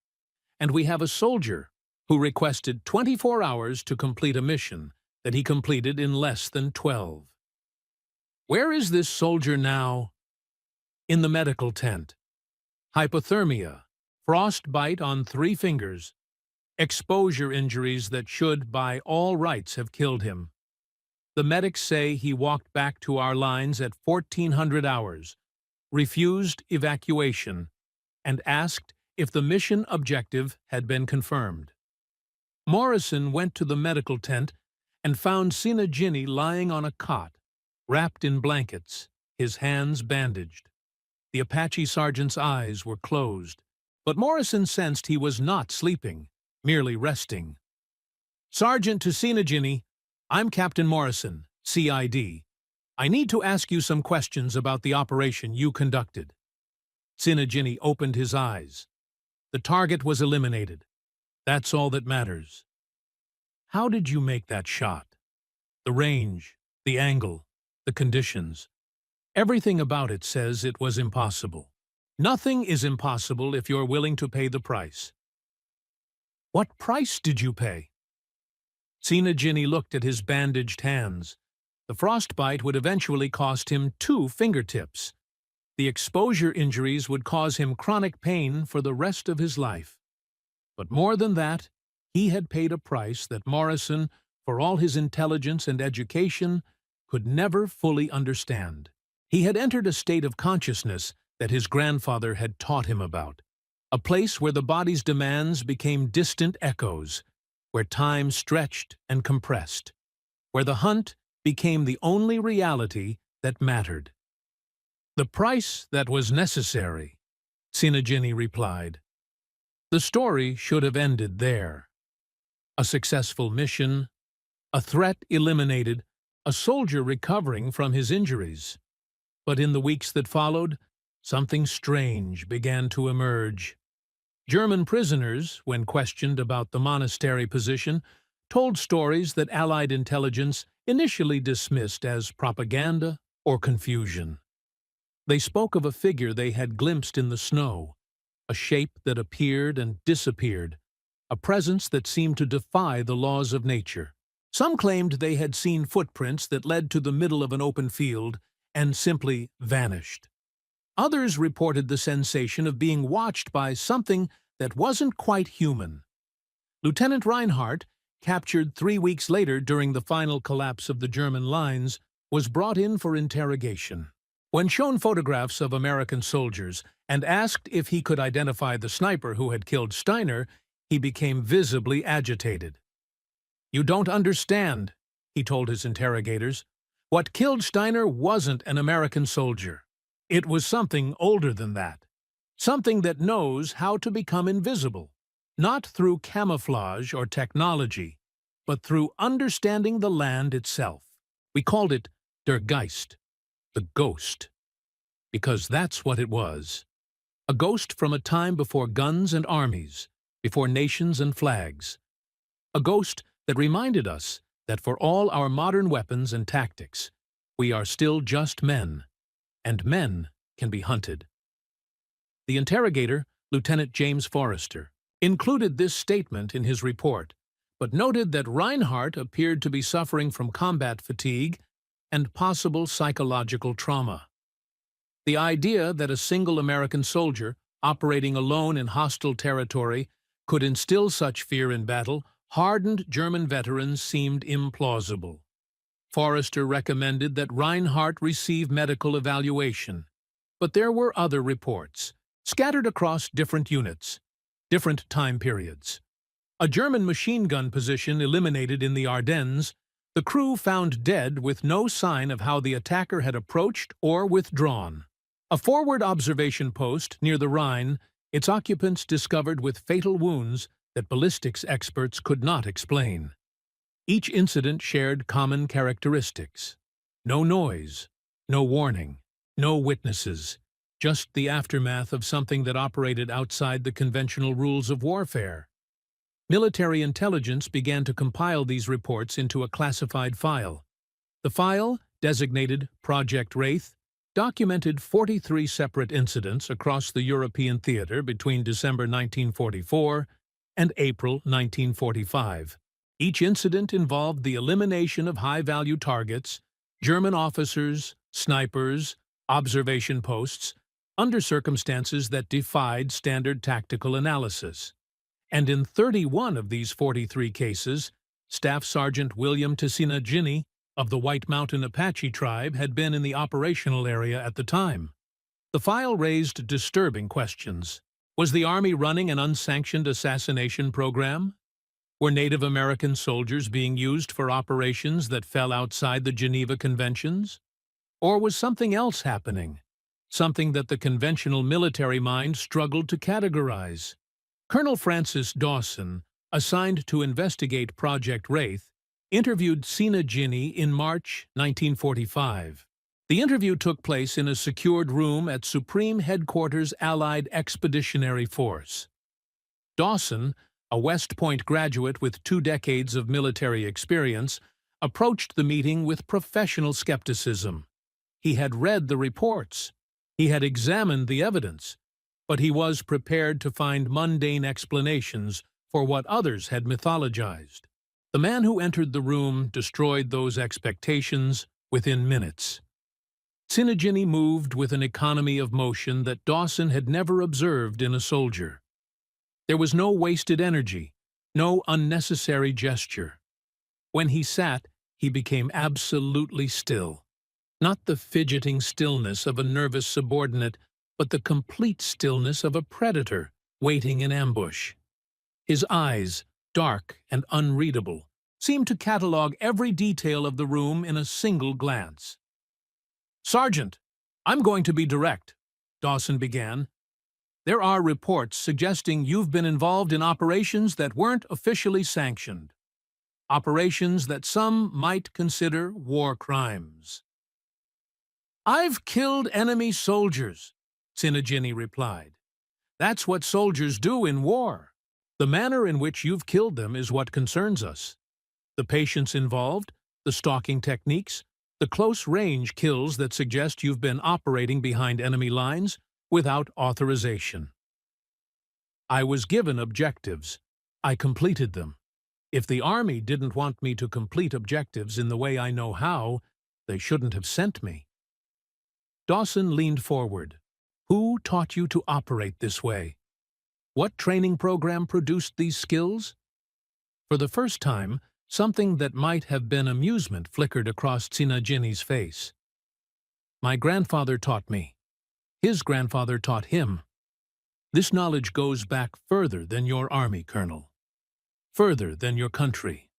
"and we have a soldier who requested 24 hours to complete a mission that he completed in less than 12. Where is this soldier now? In the medical tent. Hypothermia, frostbite on 3 fingers, exposure injuries that should, by all rights, have killed him. The medics say he walked back to our lines at 1400 hours, refused evacuation, and asked if the mission objective had been confirmed." Morrison went to the medical tent and found Sina Ginny lying on a cot, wrapped in blankets, his hands bandaged. The Apache sergeant's eyes were closed, but Morrison sensed he was not sleeping, merely resting. "Sergeant to Sina Ginny, I'm Captain Morrison, CID. I need to ask you some questions about the operation you conducted." Sina Ginny opened his eyes. "The target was eliminated. That's all that matters." "How did you make that shot? The range, the angle, the conditions. Everything about it says it was impossible." "Nothing is impossible if you're willing to pay the price." "What price did you pay?" Sina Ginny looked at his bandaged hands. The frostbite would eventually cost him 2 fingertips. The exposure injuries would cause him chronic pain for the rest of his life. But more than that, he had paid a price that Morrison, for all his intelligence and education, could never fully understand. He had entered a state of consciousness that his grandfather had taught him about, a place where the body's demands became distant echoes, where time stretched and compressed, where the hunt became the only reality that mattered. "The price that was necessary," Sina Ginny replied. The story should have ended there. A successful mission, a threat eliminated, a soldier recovering from his injuries. But in the weeks that followed, something strange began to emerge. German prisoners, when questioned about the monastery position, told stories that Allied intelligence initially dismissed as propaganda or confusion. They spoke of a figure they had glimpsed in the snow, a shape that appeared and disappeared, a presence that seemed to defy the laws of nature. Some claimed they had seen footprints that led to the middle of an open field and simply vanished. Others reported the sensation of being watched by something that wasn't quite human. Lieutenant Reinhardt, captured 3 weeks later during the final collapse of the German lines, was brought in for interrogation. When shown photographs of American soldiers and asked if he could identify the sniper who had killed Steiner, he became visibly agitated. "You don't understand," he told his interrogators. "What killed Steiner wasn't an American soldier. It was something older than that. Something that knows how to become invisible, not through camouflage or technology, but through understanding the land itself. We called it Der Geist, the ghost, because that's what it was. A ghost from a time before guns and armies, before nations and flags. A ghost that reminded us that for all our modern weapons and tactics, we are still just men, and men can be hunted." The interrogator, Lieutenant James Forrester, included this statement in his report, but noted that Reinhardt appeared to be suffering from combat fatigue and possible psychological trauma. The idea that a single American soldier, operating alone in hostile territory, could instill such fear in battle hardened German veterans seemed implausible. Forrester recommended that Reinhardt receive medical evaluation, but there were other reports, scattered across different units, different time periods. A German machine gun position eliminated in the Ardennes, the crew found dead with no sign of how the attacker had approached or withdrawn. A forward observation post near the Rhine, its occupants discovered with fatal wounds that ballistics experts could not explain. Each incident shared common characteristics. No noise, no warning, no witnesses, just the aftermath of something that operated outside the conventional rules of warfare. Military intelligence began to compile these reports into a classified file. The file, designated Project Wraith, documented 43 separate incidents across the European theater between December 1944 and April 1945. Each incident involved the elimination of high-value targets, German officers, snipers, observation posts, under circumstances that defied standard tactical analysis. And in 31 of these 43 cases, Staff Sergeant William Tessina Ginny of the White Mountain Apache tribe had been in the operational area at the time. The file raised disturbing questions. Was the Army running an unsanctioned assassination program? Were Native American soldiers being used for operations that fell outside the Geneva Conventions? Or was something else happening? Something that the conventional military mind struggled to categorize? Colonel Francis Dawson, assigned to investigate Project Wraith, interviewed Sina Ginny in March 1945. The interview took place in a secured room at Supreme Headquarters Allied Expeditionary Force. Dawson, a West Point graduate with 2 decades of military experience, approached the meeting with professional skepticism. He had read the reports. He had examined the evidence. But he was prepared to find mundane explanations for what others had mythologized. The man who entered the room destroyed those expectations within minutes. Sina Ginny moved with an economy of motion that Dawson had never observed in a soldier. There was no wasted energy, no unnecessary gesture. When he sat, he became absolutely still. Not the fidgeting stillness of a nervous subordinate, but the complete stillness of a predator waiting in ambush. His eyes, dark and unreadable, seemed to catalog every detail of the room in a single glance. "Sergeant, I'm going to be direct," Dawson began. "There are reports suggesting you've been involved in operations that weren't officially sanctioned. Operations that some might consider war crimes." "I've killed enemy soldiers," Sina Ginny replied. "That's what soldiers do in war. The manner in which you've killed them is what concerns us. The patience involved, the stalking techniques, the close-range kills that suggest you've been operating behind enemy lines without authorization. I was given objectives. I completed them. If the Army didn't want me to complete objectives in the way I know how, they shouldn't have sent me." Dawson leaned forward. "Who taught you to operate this way? What training program produced these skills?" For the first time, something that might have been amusement flickered across Sina Ginny's face. "My grandfather taught me. His grandfather taught him. This knowledge goes back further than your army, Colonel. Further than your country.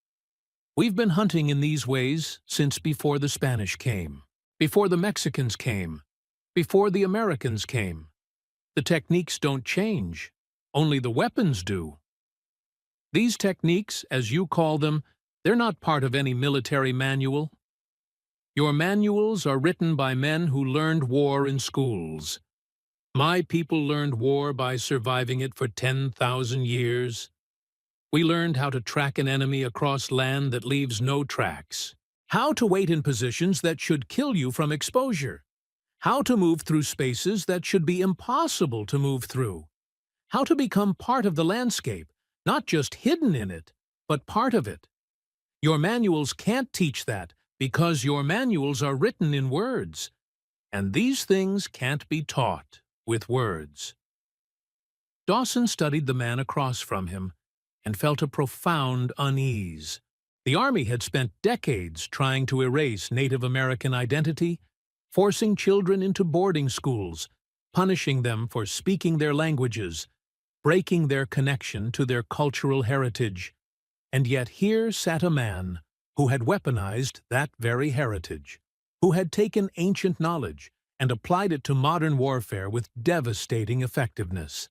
We've been hunting in these ways since before the Spanish came, before the Mexicans came, before the Americans came. The techniques don't change. Only the weapons do. These techniques, as you call them, they're not part of any military manual. Your manuals are written by men who learned war in schools. My people learned war by surviving it for 10,000 years. We learned how to track an enemy across land that leaves no tracks, how to wait in positions that should kill you from exposure, how to move through spaces that should be impossible to move through, how to become part of the landscape, not just hidden in it, but part of it. Your manuals can't teach that because your manuals are written in words, and these things can't be taught with words." Dawson studied the man across from him and felt a profound unease. The Army had spent decades trying to erase Native American identity, forcing children into boarding schools, punishing them for speaking their languages, breaking their connection to their cultural heritage. And yet here sat a man who had weaponized that very heritage, who had taken ancient knowledge and applied it to modern warfare with devastating effectiveness.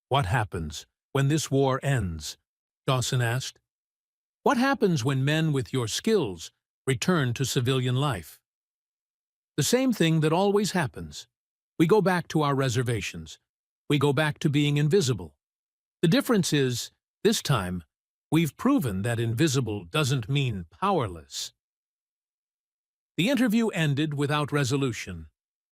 "What happens when this war ends?" Dawson asked. "What happens when men with your skills return to civilian life?" "The same thing that always happens. We go back to our reservations. We go back to being invisible. The difference is, this time, we've proven that invisible doesn't mean powerless." The interview ended without resolution.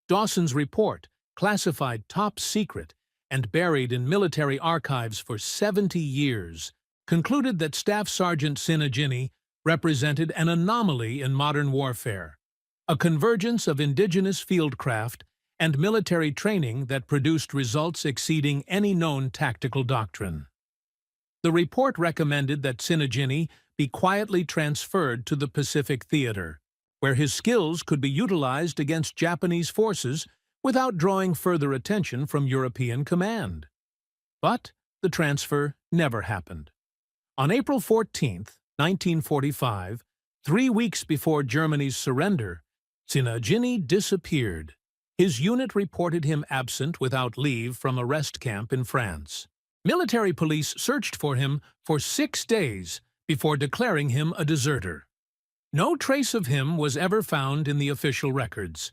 Dawson's report, classified top secret and buried in military archives for 70 years, concluded that Staff Sergeant Sinajini represented an anomaly in modern warfare, a convergence of indigenous fieldcraft and military training that produced results exceeding any known tactical doctrine. The report recommended that Sinajini be quietly transferred to the Pacific Theater, where his skills could be utilized against Japanese forces without drawing further attention from European command. But the transfer never happened. On April 14, 1945, 3 weeks before Germany's surrender, Sinajini disappeared. His unit reported him absent without leave from a rest camp in France. Military police searched for him for 6 days before declaring him a deserter. No trace of him was ever found in the official records.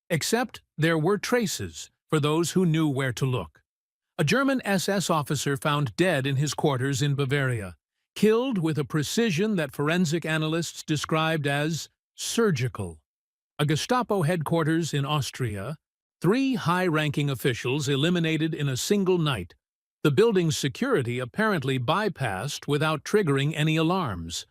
Except there were traces for those who knew where to look. A German SS officer found dead in his quarters in Bavaria, killed with a precision that forensic analysts described as surgical. A Gestapo headquarters in Austria, 3 high-ranking officials eliminated in a single night. The building's security apparently bypassed without triggering any alarms.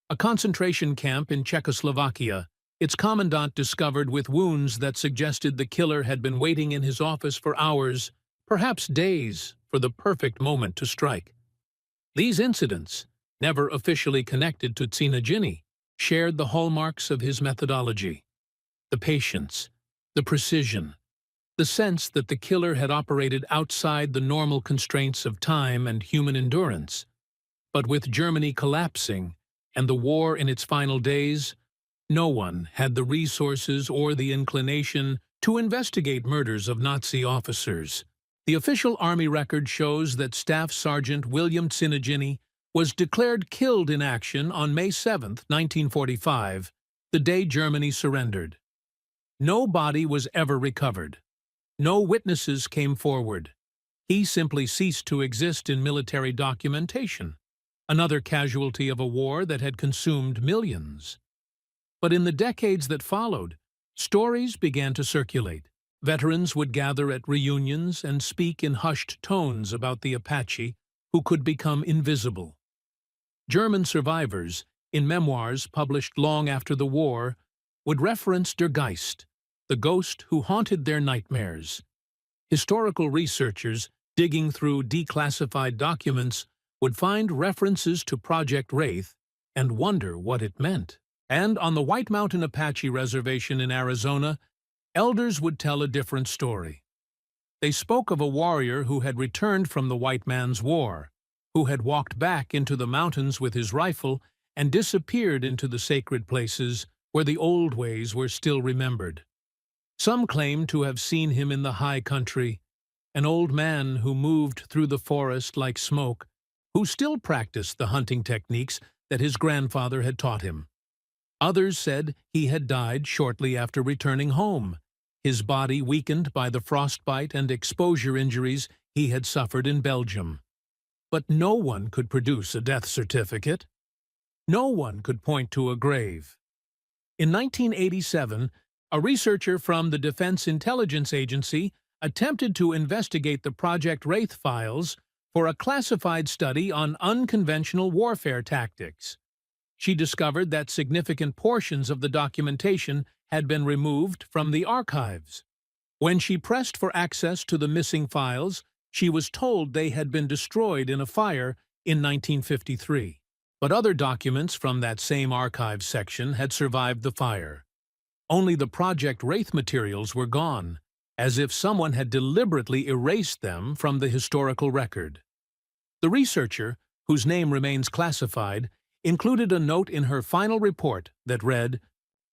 A concentration camp in Czechoslovakia, its commandant discovered with wounds that suggested the killer had been waiting in his office for hours, perhaps days, for the perfect moment to strike. These incidents, never officially connected to Sinajini, shared the hallmarks of his methodology: the patience, the precision, the sense that the killer had operated outside the normal constraints of time and human endurance. But with Germany collapsing and the war in its final days, no one had the resources or the inclination to investigate murders of Nazi officers. The official army record shows that Staff Sergeant William Sinajini was declared killed in action on May 7, 1945, the day Germany surrendered. No body was ever recovered. No witnesses came forward. He simply ceased to exist in military documentation, another casualty of a war that had consumed millions. But in the decades that followed, stories began to circulate. Veterans would gather at reunions and speak in hushed tones about the Apache who could become invisible. German survivors, in memoirs published long after the war, would reference Der Geist, the ghost who haunted their nightmares. Historical researchers, digging through declassified documents, would find references to Project Wraith and wonder what it meant. And on the White Mountain Apache Reservation in Arizona, elders would tell a different story. They spoke of a warrior who had returned from the white man's war, who had walked back into the mountains with his rifle and disappeared into the sacred places where the old ways were still remembered. Some claimed to have seen him in the high country, an old man who moved through the forest like smoke, who still practiced the hunting techniques that his grandfather had taught him. Others said he had died shortly after returning home, his body weakened by the frostbite and exposure injuries he had suffered in Belgium. But no one could produce a death certificate. No one could point to a grave. In 1987, a researcher from the Defense Intelligence Agency attempted to investigate the Project Wraith files for a classified study on unconventional warfare tactics. She discovered that significant portions of the documentation had been removed from the archives. When she pressed for access to the missing files, she was told they had been destroyed in a fire in 1953. But other documents from that same archives section had survived the fire. Only the Project Wraith materials were gone, as if someone had deliberately erased them from the historical record. The researcher, whose name remains classified, included a note in her final report that read,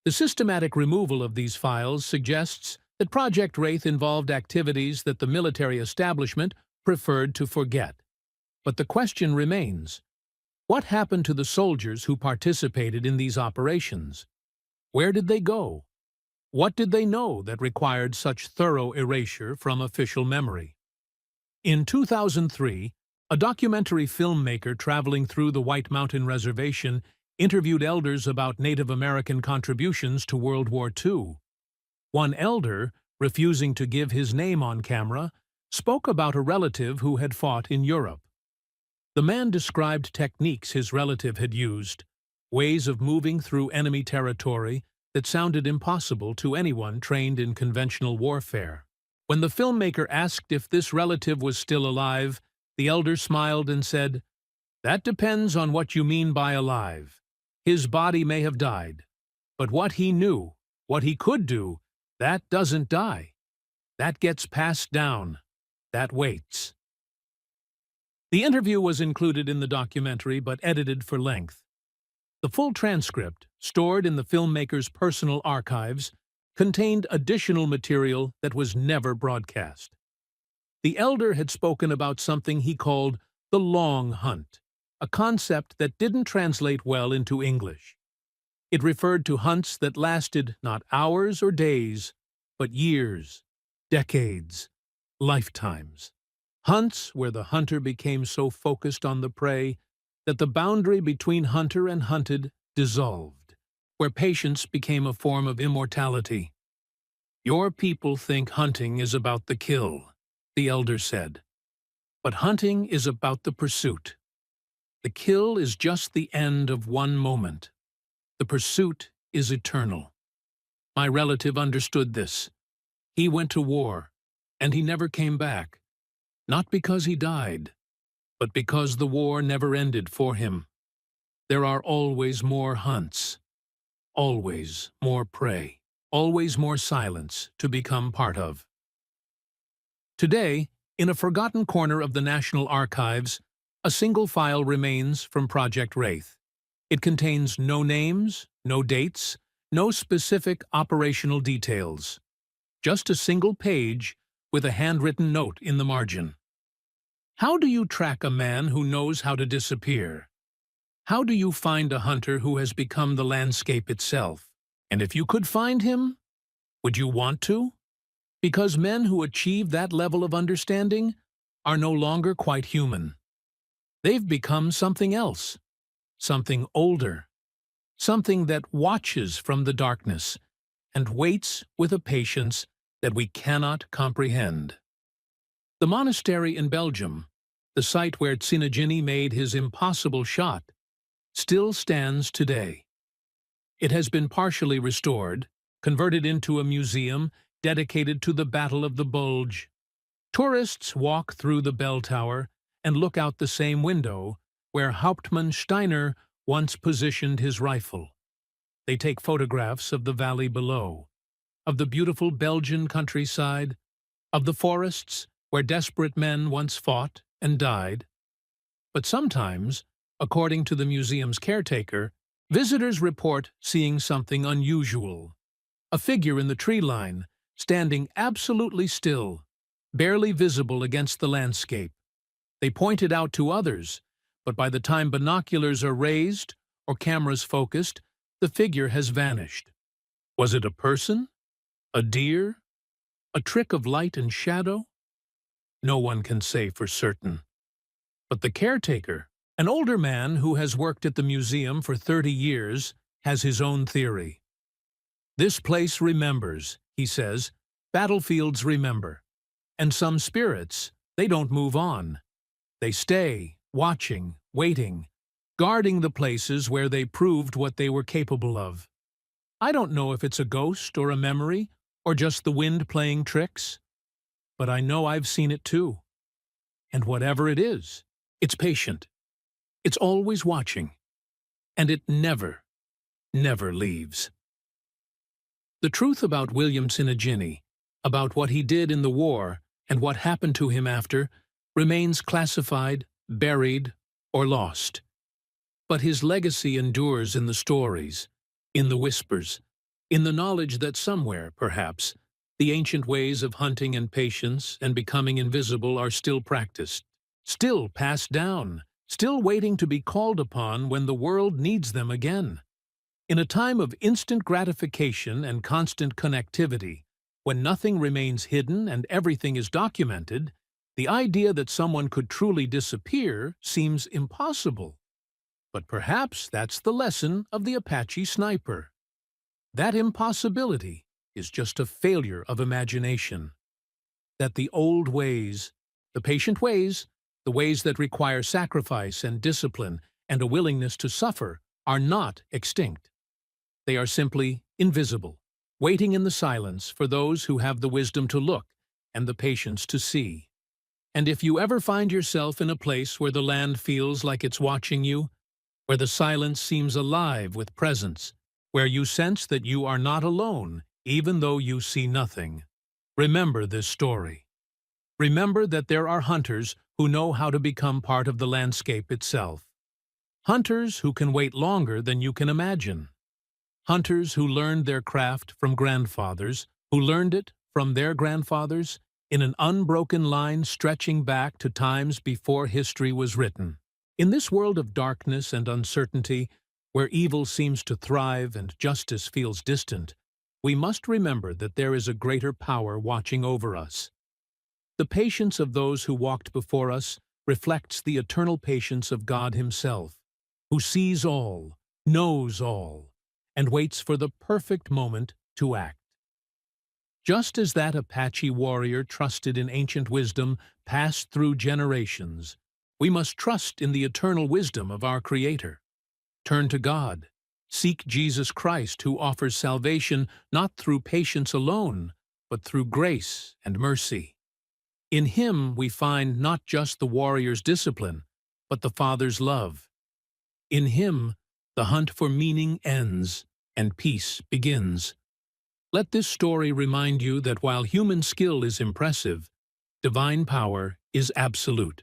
"The systematic removal of these files suggests that Project Wraith involved activities that the military establishment preferred to forget. But the question remains, what happened to the soldiers who participated in these operations? Where did they go? What did they know that required such thorough erasure from official memory?" In 2003, a documentary filmmaker traveling through the White Mountain Reservation interviewed elders about Native American contributions to World War II. One elder, refusing to give his name on camera, spoke about a relative who had fought in Europe. The man described techniques his relative had used, ways of moving through enemy territory that sounded impossible to anyone trained in conventional warfare. When the filmmaker asked if this relative was still alive, the elder smiled and said, "That depends on what you mean by alive. His body may have died, but what he knew, what he could do, that doesn't die. That gets passed down. That waits." The interview was included in the documentary but edited for length. The full transcript, stored in the filmmaker's personal archives, contained additional material that was never broadcast. The elder had spoken about something he called the long hunt, a concept that didn't translate well into English. It referred to hunts that lasted not hours or days, but years, decades, lifetimes. Hunts where the hunter became so focused on the prey that the boundary between hunter and hunted dissolved, where patience became a form of immortality. "Your people think hunting is about the kill," the elder said. "But hunting is about the pursuit. The kill is just the end of one moment. The pursuit is eternal." My relative understood this. He went to war, and he never came back. Not because he died, but because the war never ended for him. There are always more hunts, always more prey, always more silence to become part of. Today, in a forgotten corner of the National Archives, a single file remains from Project Wraith. It contains no names, no dates, no specific operational details. Just a single page with a handwritten note in the margin. How do you track a man who knows how to disappear? How do you find a hunter who has become the landscape itself? And if you could find him, would you want to? Because men who achieve that level of understanding are no longer quite human. They've become something else, something older, something that watches from the darkness and waits with a patience that we cannot comprehend. The monastery in Belgium, the site where Tsinagini made his impossible shot, still stands today. It has been partially restored, converted into a museum dedicated to the Battle of the Bulge. Tourists walk through the bell tower and look out the same window where Hauptmann Steiner once positioned his rifle. They take photographs of the valley below, of the beautiful Belgian countryside, of the forests where desperate men once fought and died. But sometimes, according to the museum's caretaker, visitors report seeing something unusual. A figure in the tree line, standing absolutely still, barely visible against the landscape. They point it out to others, but by the time binoculars are raised or cameras focused, the figure has vanished. Was it a person? A deer? A trick of light and shadow? No one can say for certain. But the caretaker, an older man who has worked at the museum for 30 years, has his own theory. "This place remembers," he says. "Battlefields remember. And some spirits, they don't move on. They stay, watching, waiting, guarding the places where they proved what they were capable of. I don't know if it's a ghost or a memory or just the wind playing tricks, but I know I've seen it too. And whatever it is, it's patient. It's always watching. And it never, never leaves." The truth about William Tsinagini, about what he did in the war and what happened to him after, remains classified, buried, or lost. But his legacy endures in the stories, in the whispers, in the knowledge that somewhere, perhaps, the ancient ways of hunting and patience and becoming invisible are still practiced, still passed down, still waiting to be called upon when the world needs them again. In a time of instant gratification and constant connectivity, when nothing remains hidden and everything is documented, the idea that someone could truly disappear seems impossible. But perhaps that's the lesson of the Apache sniper. That impossibility is just a failure of imagination. That the old ways, the patient ways, the ways that require sacrifice and discipline and a willingness to suffer, are not extinct. They are simply invisible, waiting in the silence for those who have the wisdom to look and the patience to see. And if you ever find yourself in a place where the land feels like it's watching you, where the silence seems alive with presence, where you sense that you are not alone, even though you see nothing, remember this story. Remember that there are hunters who know how to become part of the landscape itself. Hunters who can wait longer than you can imagine. Hunters who learned their craft from grandfathers, who learned it from their grandfathers, in an unbroken line stretching back to times before history was written. In this world of darkness and uncertainty, where evil seems to thrive and justice feels distant, we must remember that there is a greater power watching over us. The patience of those who walked before us reflects the eternal patience of God Himself, who sees all, knows all, and waits for the perfect moment to act. Just as that Apache warrior trusted in ancient wisdom passed through generations, we must trust in the eternal wisdom of our Creator. Turn to God. Seek Jesus Christ, who offers salvation not through patience alone, but through grace and mercy. In Him we find not just the warrior's discipline, but the Father's love. In Him, the hunt for meaning ends and peace begins. Let this story remind you that while human skill is impressive, divine power is absolute.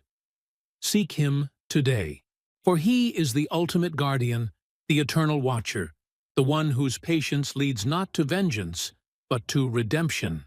Seek Him today, for He is the ultimate guardian, the eternal watcher, the one whose patience leads not to vengeance, but to redemption.